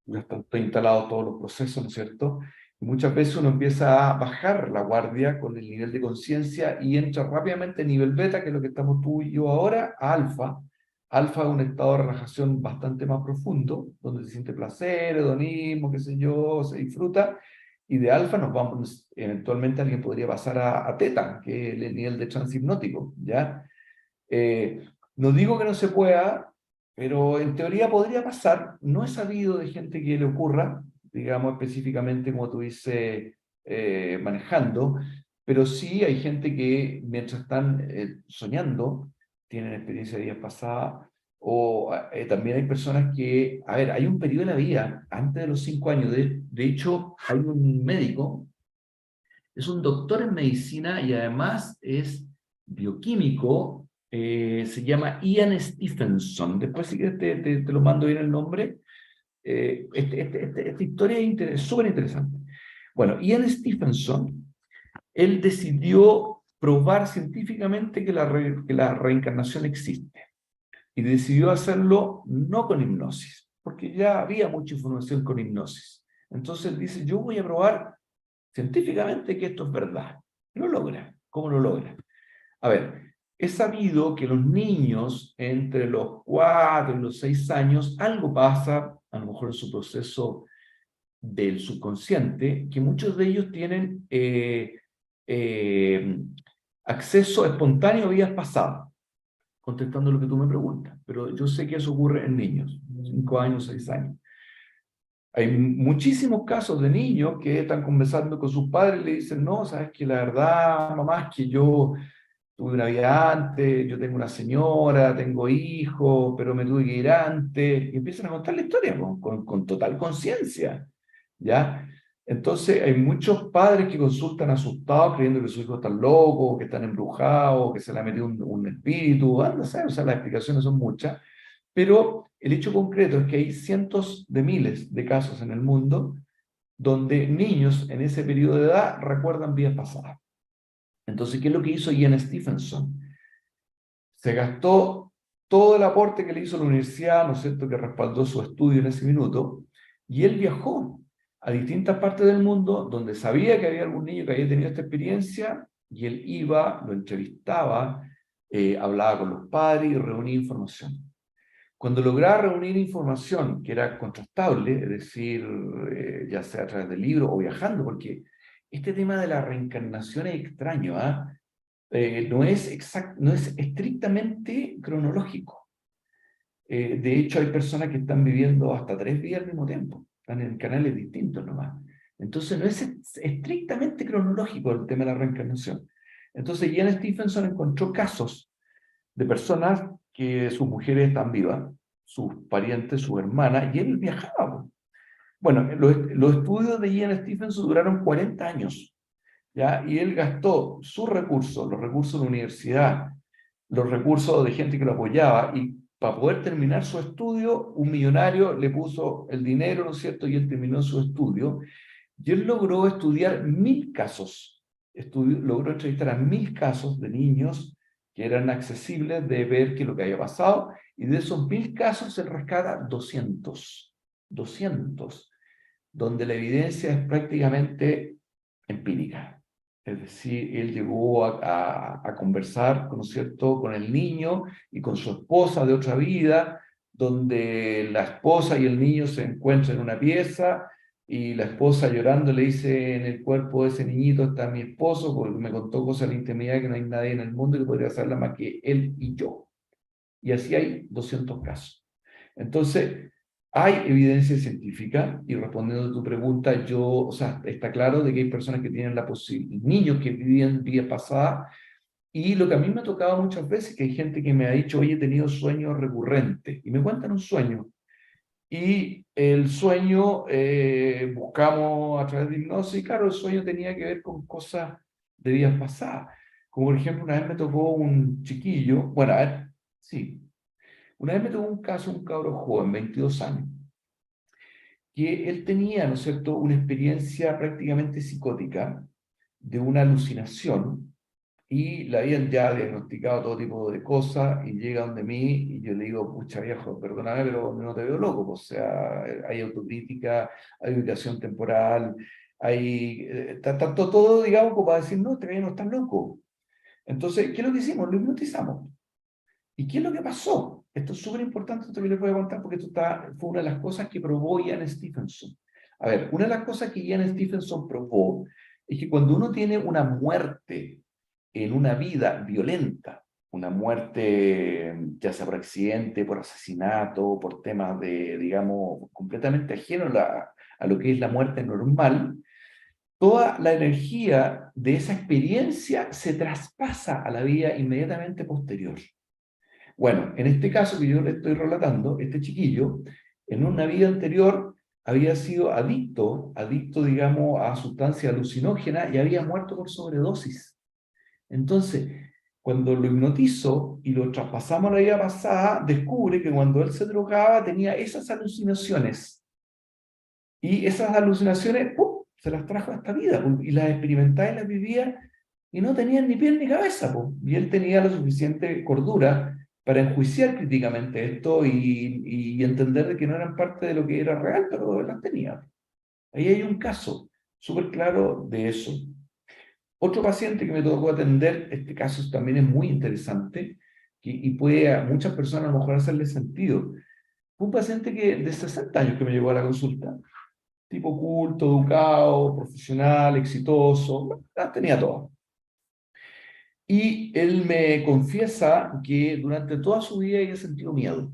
ya están instalados todos los procesos, ¿no es cierto? Y muchas veces uno empieza a bajar la guardia con el nivel de conciencia y entra rápidamente a nivel beta, que es lo que estamos tú y yo ahora, a alfa. Alfa es un estado de relajación bastante más profundo, donde se siente placer, hedonismo, qué sé yo, se disfruta. Y de alfa nos vamos, eventualmente alguien podría pasar a teta, que es el nivel de trance hipnótico, ¿ya? No digo que no se pueda, pero en teoría podría pasar. No he sabido de gente que le ocurra, digamos específicamente como tú dices, manejando, pero sí hay gente que mientras están soñando, tienen experiencia de días pasadas, o también hay personas que, a ver, hay un periodo de la vida, antes de los 5 años, de hecho hay un médico, es un doctor en medicina y además es bioquímico, se llama Ian Stephenson. Después sí que te lo mando bien el nombre. Esta historia es súper interesante. Bueno, Ian Stephenson, él decidió probar científicamente que la reencarnación existe. Y decidió hacerlo no con hipnosis, porque ya había mucha información con hipnosis. Entonces él dice, yo voy a probar científicamente que esto es verdad. Lo logra. ¿Cómo lo logra? A ver, es sabido que los niños entre los 4 y los 6 años, algo pasa, a lo mejor en su proceso del subconsciente, que muchos de ellos tienen eh, acceso espontáneo a vidas pasadas, contestando lo que tú me preguntas. Pero yo sé que eso ocurre en niños, 5 años, 6 años. Hay muchísimos casos de niños que están conversando con sus padres y le dicen, no, sabes que la verdad, mamá, es que yo tuve una vida antes, yo tengo una señora, tengo hijos, pero me tuve que ir antes. Y empiezan a contar la historia con total conciencia, ¿ya? Entonces hay muchos padres que consultan asustados creyendo que sus hijos están locos, que están embrujados, que se le ha metido un espíritu, anda a saber, o sea, las explicaciones son muchas. Pero el hecho concreto es que hay cientos de miles de casos en el mundo donde niños en ese periodo de edad recuerdan vidas pasadas. Entonces, ¿qué es lo que hizo Ian Stephenson? Se gastó todo el aporte que le hizo la universidad, ¿no es cierto?, que respaldó su estudio en ese minuto, y él viajó a distintas partes del mundo donde sabía que había algún niño que había tenido esta experiencia, y él iba, lo entrevistaba, hablaba con los padres y reunía información. Cuando lograba reunir información que era contrastable, es decir, ya sea a través del libro o viajando, porque este tema de la reencarnación es extraño, ¿ah? No es estrictamente cronológico. De hecho, hay personas que están viviendo hasta 3 vidas al mismo tiempo, están en canales distintos nomás. Entonces, no es estrictamente cronológico el tema de la reencarnación. Entonces, Ian Stephenson encontró casos de personas que sus mujeres están vivas, sus parientes, sus hermanas, y él viajaba. Bueno, los estudios de Ian Stephenson duraron 40 años. ¿Ya? Y él gastó sus recursos, los recursos de la universidad, los recursos de gente que lo apoyaba, y para poder terminar su estudio, un millonario le puso el dinero, ¿no es cierto?, y él terminó su estudio, y él logró estudiar 1000 casos, logró entrevistar a 1000 casos de niños que eran accesibles de ver qué es lo que había pasado, y de esos 1000 casos se rescata 200, donde la evidencia es prácticamente empírica. Es decir, él llegó a conversar, ¿no es cierto?, con el niño y con su esposa de otra vida, donde la esposa y el niño se encuentran en una pieza, y la esposa llorando le dice: en el cuerpo de ese niñito está mi esposo, porque me contó cosas de la intimidad que no hay nadie en el mundo que podría saberla más que él y yo. Y así hay 200 casos. Entonces, hay evidencia científica, y respondiendo a tu pregunta, o sea, está claro de que hay personas que tienen la posibilidad, niños que vivían vidas pasadas, y lo que a mí me ha tocado muchas veces, que hay gente que me ha dicho: oye, he tenido sueños recurrentes, y me cuentan un sueño, y el sueño buscamos a través de hipnosis, y claro, el sueño tenía que ver con cosas de vidas pasadas. Como por ejemplo, una vez me tocó un chiquillo, bueno, a ver, sí, una vez me tocó un caso, un cabro joven, 22 años, que él tenía, ¿no es cierto?, una experiencia prácticamente psicótica de una alucinación, y le habían ya diagnosticado todo tipo de cosas, y llega donde mí, y yo le digo: pucha viejo, perdóname, pero no te veo loco. O sea, hay autocrítica, hay ubicación temporal, hay tanto todo, digamos, como para decir: no, este gallo no está loco. Entonces, ¿qué es lo que hicimos? Lo hipnotizamos. ¿Y qué es lo que pasó? Esto es súper importante, esto que les voy a contar, porque fue una de las cosas que probó Ian Stephenson. A ver, una de las cosas que Ian Stephenson probó es que cuando uno tiene una muerte en una vida violenta, una muerte ya sea por accidente, por asesinato, por temas de, digamos, completamente ajenos a lo que es la muerte normal, toda la energía de esa experiencia se traspasa a la vida inmediatamente posterior. Bueno, en este caso que yo le estoy relatando, este chiquillo, en una vida anterior había sido adicto, digamos, a sustancia alucinógena, y había muerto por sobredosis. Entonces, cuando lo hipnotizo y lo traspasamos a la vida pasada, descubre que cuando él se drogaba tenía esas alucinaciones. Y esas alucinaciones, ¡pum!, se las trajo a esta vida, ¡pum!, y las experimentaba y las vivía, y no tenían ni piel ni cabeza, ¡pum!. Y él tenía la suficiente cordura para enjuiciar críticamente esto, y entender de que no eran parte de lo que era real, pero las tenía. Ahí hay un caso súper claro de eso. Otro paciente que me tocó atender, este caso también es muy interesante, y puede a muchas personas a lo mejor hacerle sentido. Fue un paciente de 60 años que me llegó a la consulta, tipo culto, educado, profesional, exitoso, tenía todo. Y él me confiesa que durante toda su vida había sentido miedo.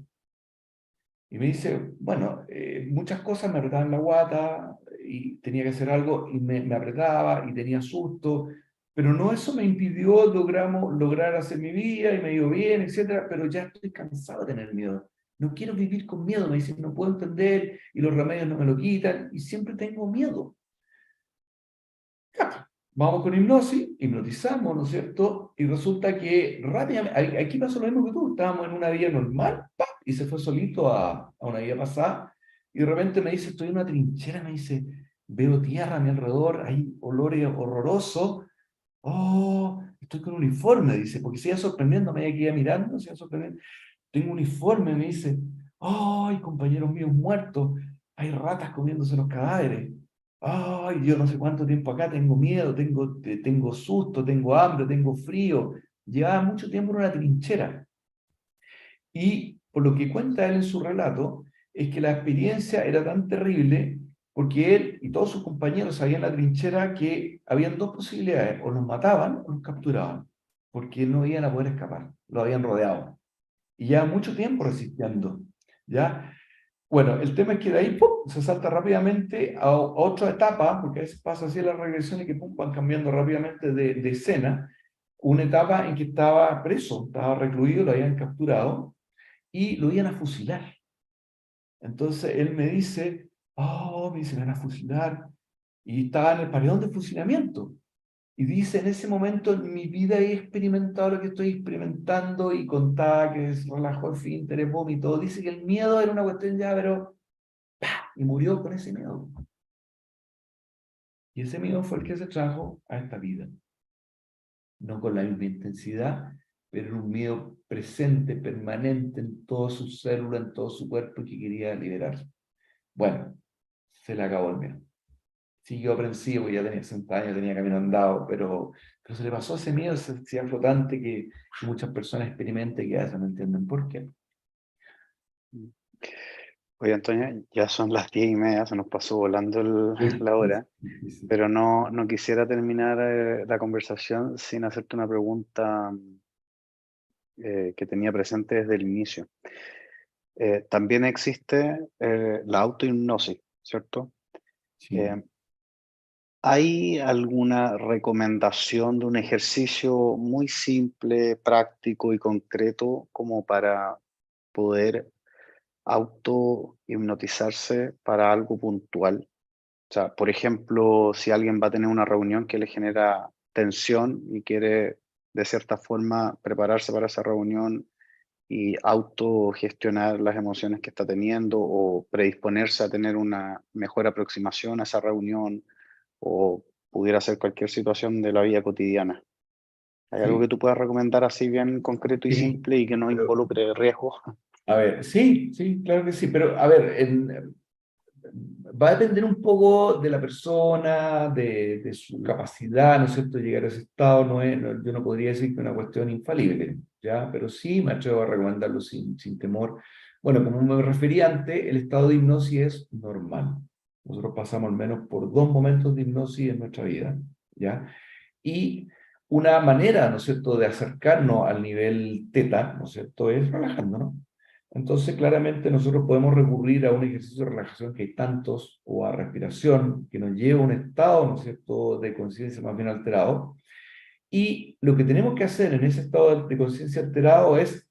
Y me dice: bueno, muchas cosas me apretaban la guata, y tenía que hacer algo, y me apretaba, y tenía susto, pero no, eso me impidió lograr hacer mi vida, y me dio bien, etcétera, pero ya estoy cansado de tener miedo. No quiero vivir con miedo, me dice, no puedo entender, y los remedios no me lo quitan, y siempre tengo miedo. Vamos con hipnosis, hipnotizamos, ¿no es cierto? Y resulta que rápidamente, aquí pasó lo mismo que tú, estábamos en una vida normal, ¡pap!, y se fue solito a una vida pasada, y de repente me dice: estoy en una trinchera, me dice, veo tierra a mi alrededor, hay olores horrorosos. Oh, estoy con un uniforme, dice, porque se iba sorprendiendo, me iba mirando, se iba sorprendiendo. Tengo un uniforme, me dice, ay, compañeros míos muertos, hay ratas comiéndose los cadáveres. Ay, yo no sé cuánto tiempo acá, tengo miedo, tengo susto, tengo hambre, tengo frío. Llevaba mucho tiempo en una trinchera. Y por lo que cuenta él en su relato, es que la experiencia era tan terrible porque él y todos sus compañeros sabían en la trinchera que habían dos posibilidades, o los mataban o los capturaban, porque no iban a poder escapar, lo habían rodeado. Y ya mucho tiempo resistiendo, ¿ya? Bueno, el tema es que de ahí ¡pum!, se salta rápidamente a otra etapa, porque a veces pasa así en las regresiones que ¡pum!, van cambiando rápidamente de escena, una etapa en que estaba preso, estaba recluido, lo habían capturado, y lo iban a fusilar. Entonces él me dice, oh, me dice, me van a fusilar. Y estaba en el paredón de fusilamiento. Y dice, en ese momento en mi vida he experimentado lo que estoy experimentando y contaba que se relajó el esfínteres, vómito. Dice que el miedo era una cuestión ya, pero ¡pah! Y murió con ese miedo. Y ese miedo fue el que se trajo a esta vida. No con la misma intensidad, pero era un miedo presente, permanente en todas sus células, en todo su cuerpo que quería liberarse. Bueno, se le acabó el miedo. Siguió aprensivo, ya tenía 60 años, tenía camino andado, pero se le pasó ese miedo, esa ansiedad flotante que muchas personas experimentan y que a veces no entienden por qué. Oye, Antonio, ya son las 10:30, se nos pasó volando Sí, la sí, hora, sí, sí. pero no quisiera terminar la conversación sin hacerte una pregunta que tenía presente desde el inicio. También existe la autohipnosis, ¿cierto? Sí. Eh, ¿Hay alguna recomendación de un ejercicio muy simple, práctico y concreto como para poder auto hipnotizarse para algo puntual? O sea, por ejemplo, si alguien va a tener una reunión que le genera tensión y quiere de cierta forma prepararse para esa reunión y autogestionar las emociones que está teniendo o predisponerse a tener una mejor aproximación a esa reunión o pudiera ser cualquier situación de la vida cotidiana. ¿Hay algo que Sí, tú puedas recomendar así bien concreto y sí, simple y que no pero, involucre riesgo? a ver, sí, sí, claro que sí, pero a ver, va a depender un poco de la persona, de su capacidad, ¿no es cierto?, de llegar a ese estado. Yo no podría decir que es una cuestión infalible, ¿ya? Pero sí me atrevo a recomendarlo sin temor. Bueno, como me refería antes, el estado de hipnosis es normal. Nosotros pasamos al menos por dos momentos de hipnosis en nuestra vida, ¿ya? Y una manera, ¿no es cierto?, de acercarnos al nivel teta, ¿no es cierto?, es relajándonos. Entonces, claramente nosotros podemos recurrir a un ejercicio de relajación que hay tantos, o a respiración, que nos lleva a un estado, ¿no es cierto?, de conciencia más bien alterado. Y lo que tenemos que hacer en ese estado de conciencia alterado es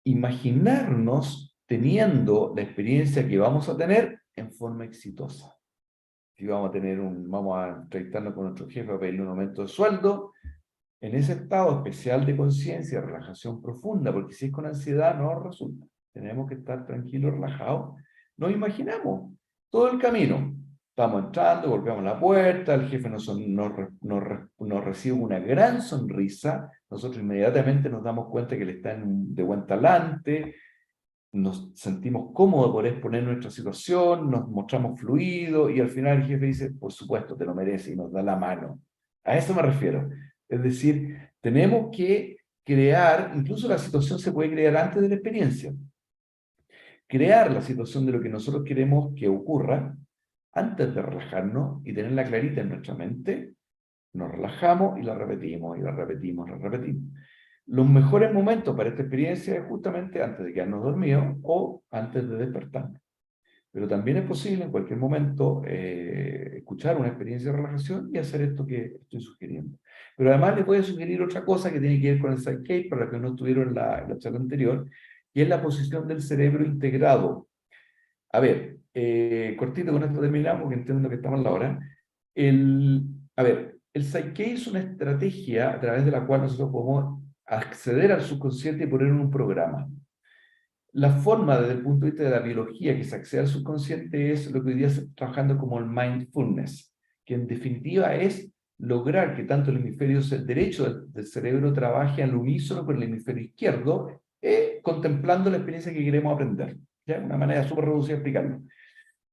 imaginarnos teniendo la experiencia que vamos a tener en forma exitosa. Si vamos a entrevistarnos con nuestro jefe a pedirle un aumento de sueldo, en ese estado especial de conciencia, relajación profunda, porque si es con ansiedad no resulta. Tenemos que estar tranquilos, relajados. Nos imaginamos todo el camino. Estamos entrando, golpeamos la puerta, el jefe nos recibe una gran sonrisa, nosotros inmediatamente nos damos cuenta que él está de buen talante, nos sentimos cómodos por exponer nuestra situación, nos mostramos fluidos y al final el jefe dice, por supuesto, te lo mereces y nos da la mano. A eso me refiero. Es decir, tenemos que crear, incluso la situación se puede crear antes de la experiencia, crear la situación de lo que nosotros queremos que ocurra antes de relajarnos y tenerla clarita en nuestra mente. Nos relajamos y la repetimos, y la repetimos, y la repetimos. Los mejores momentos para esta experiencia es justamente antes de quedarnos dormidos o antes de despertarnos. Pero también es posible en cualquier momento escuchar una experiencia de relajación y hacer esto que estoy sugiriendo. Pero además le voy a sugerir otra cosa que tiene que ver con el Psyche, para los que no estuvieron en la charla anterior, y es la posición del cerebro integrado. A ver, cortito con esto terminamos, porque entiendo que estamos en la hora. A ver, el Psyche es una estrategia a través de la cual nosotros podemos acceder al subconsciente y poner en un programa. la forma desde el punto de vista de la biología que se accede al subconsciente es lo que hoy día se está trabajando como el mindfulness, que en definitiva es lograr que tanto el hemisferio derecho del cerebro trabaje al unísono con el hemisferio izquierdo, contemplando la experiencia que queremos aprender. ¿Ya? Una manera súper reducida de explicarlo.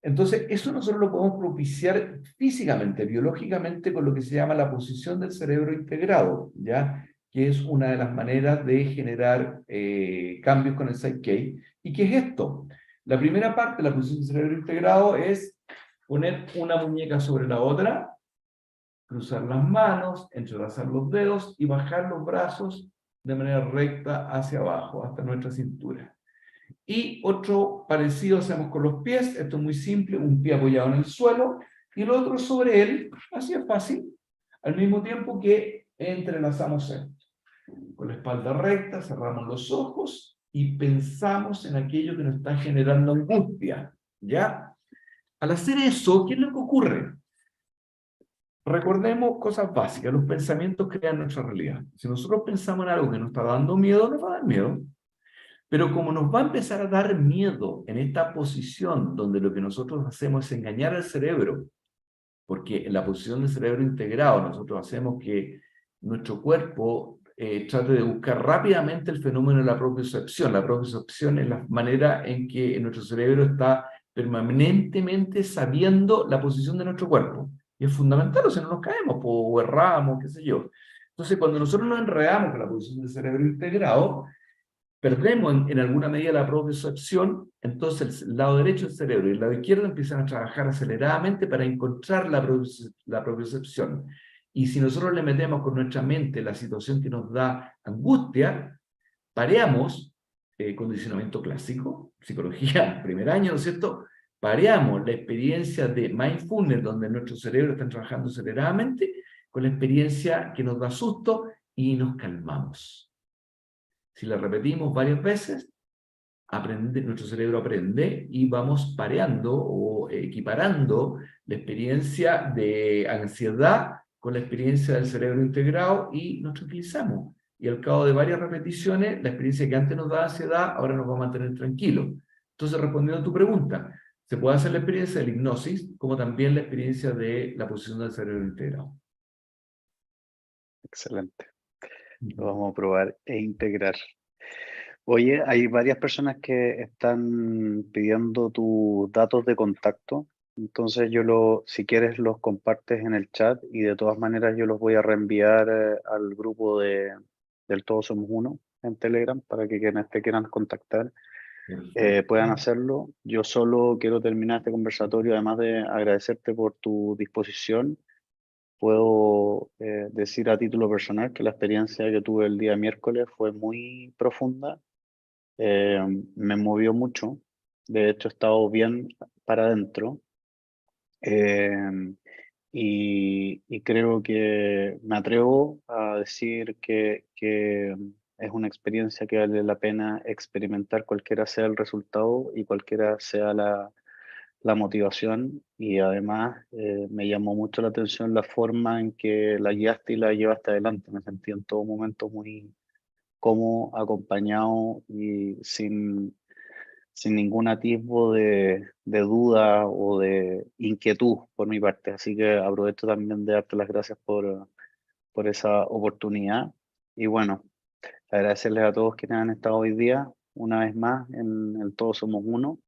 Entonces, eso nosotros lo podemos propiciar físicamente, biológicamente, con lo que se llama la posición del cerebro integrado, ¿ya? Que es una de las maneras de generar cambios con el Psyche. ¿Y qué es esto? La primera parte de la posición del cerebro integrado es poner una muñeca sobre la otra, cruzar las manos, entrelazar los dedos y bajar los brazos de manera recta hacia abajo, hasta nuestra cintura. Y otro parecido hacemos con los pies, esto es muy simple, un pie apoyado en el suelo y el otro sobre él, así es fácil, al mismo tiempo que entrelazamos esto. Con la espalda recta, cerramos los ojos y pensamos en aquello que nos está generando angustia, ¿ya? Al hacer eso, ¿qué es lo que ocurre? Recordemos cosas básicas, los pensamientos crean nuestra realidad. Si nosotros pensamos en algo que nos está dando miedo, nos va a dar miedo. Pero como nos va a empezar a dar miedo en esta posición donde lo que nosotros hacemos es engañar al cerebro, porque en la posición del cerebro integrado nosotros hacemos que nuestro cuerpo trate de buscar rápidamente el fenómeno de la propiocepción. La propiocepción es la manera en que nuestro cerebro está permanentemente sabiendo la posición de nuestro cuerpo. Y es fundamental, o si no nos caemos, o erramos, qué sé yo. Entonces, cuando nosotros nos enredamos con la posición del cerebro integrado, perdemos en alguna medida la propiocepción, entonces el lado derecho del cerebro y el lado izquierdo empiezan a trabajar aceleradamente para encontrar la propiocepción. Y si nosotros le metemos con nuestra mente la situación que nos da angustia, pareamos, condicionamiento clásico, psicología, primer año, ¿no es cierto? Pareamos la experiencia de mindfulness, donde nuestro cerebro está trabajando aceleradamente, con la experiencia que nos da susto y nos calmamos. Si la repetimos varias veces, nuestro cerebro aprende y vamos pareando o equiparando la experiencia de ansiedad con la experiencia del cerebro integrado y nos tranquilizamos. Y al cabo de varias repeticiones, la experiencia que antes nos da ansiedad, ahora nos va a mantener tranquilos. Entonces, respondiendo a tu pregunta, se puede hacer la experiencia de la hipnosis, como también la experiencia de la posición del cerebro integrado. Excelente. Lo vamos a probar e integrar. Oye, hay varias personas que están pidiendo tus datos de contacto. Entonces si quieres los compartes en el chat y de todas maneras yo los voy a reenviar al grupo del Todos Somos Uno en Telegram para que quienes te quieran contactar puedan hacerlo. Yo solo quiero terminar este conversatorio, además de agradecerte por tu disposición. Puedo decir a título personal que la experiencia que tuve el día miércoles fue muy profunda. Me movió mucho. De hecho, he estado bien para adentro. Y creo que me atrevo a decir que es una experiencia que vale la pena experimentar, cualquiera sea el resultado y cualquiera sea la motivación. Y además me llamó mucho la atención la forma en que la guiaste y la llevaste adelante. Me sentí en todo momento muy cómodo, acompañado y sin ningún atisbo de duda o de inquietud por mi parte. Así que aprovecho también de darte las gracias por esa oportunidad. Y bueno, agradecerles a todos quienes han estado hoy día, una vez más, en el Todos Somos Uno.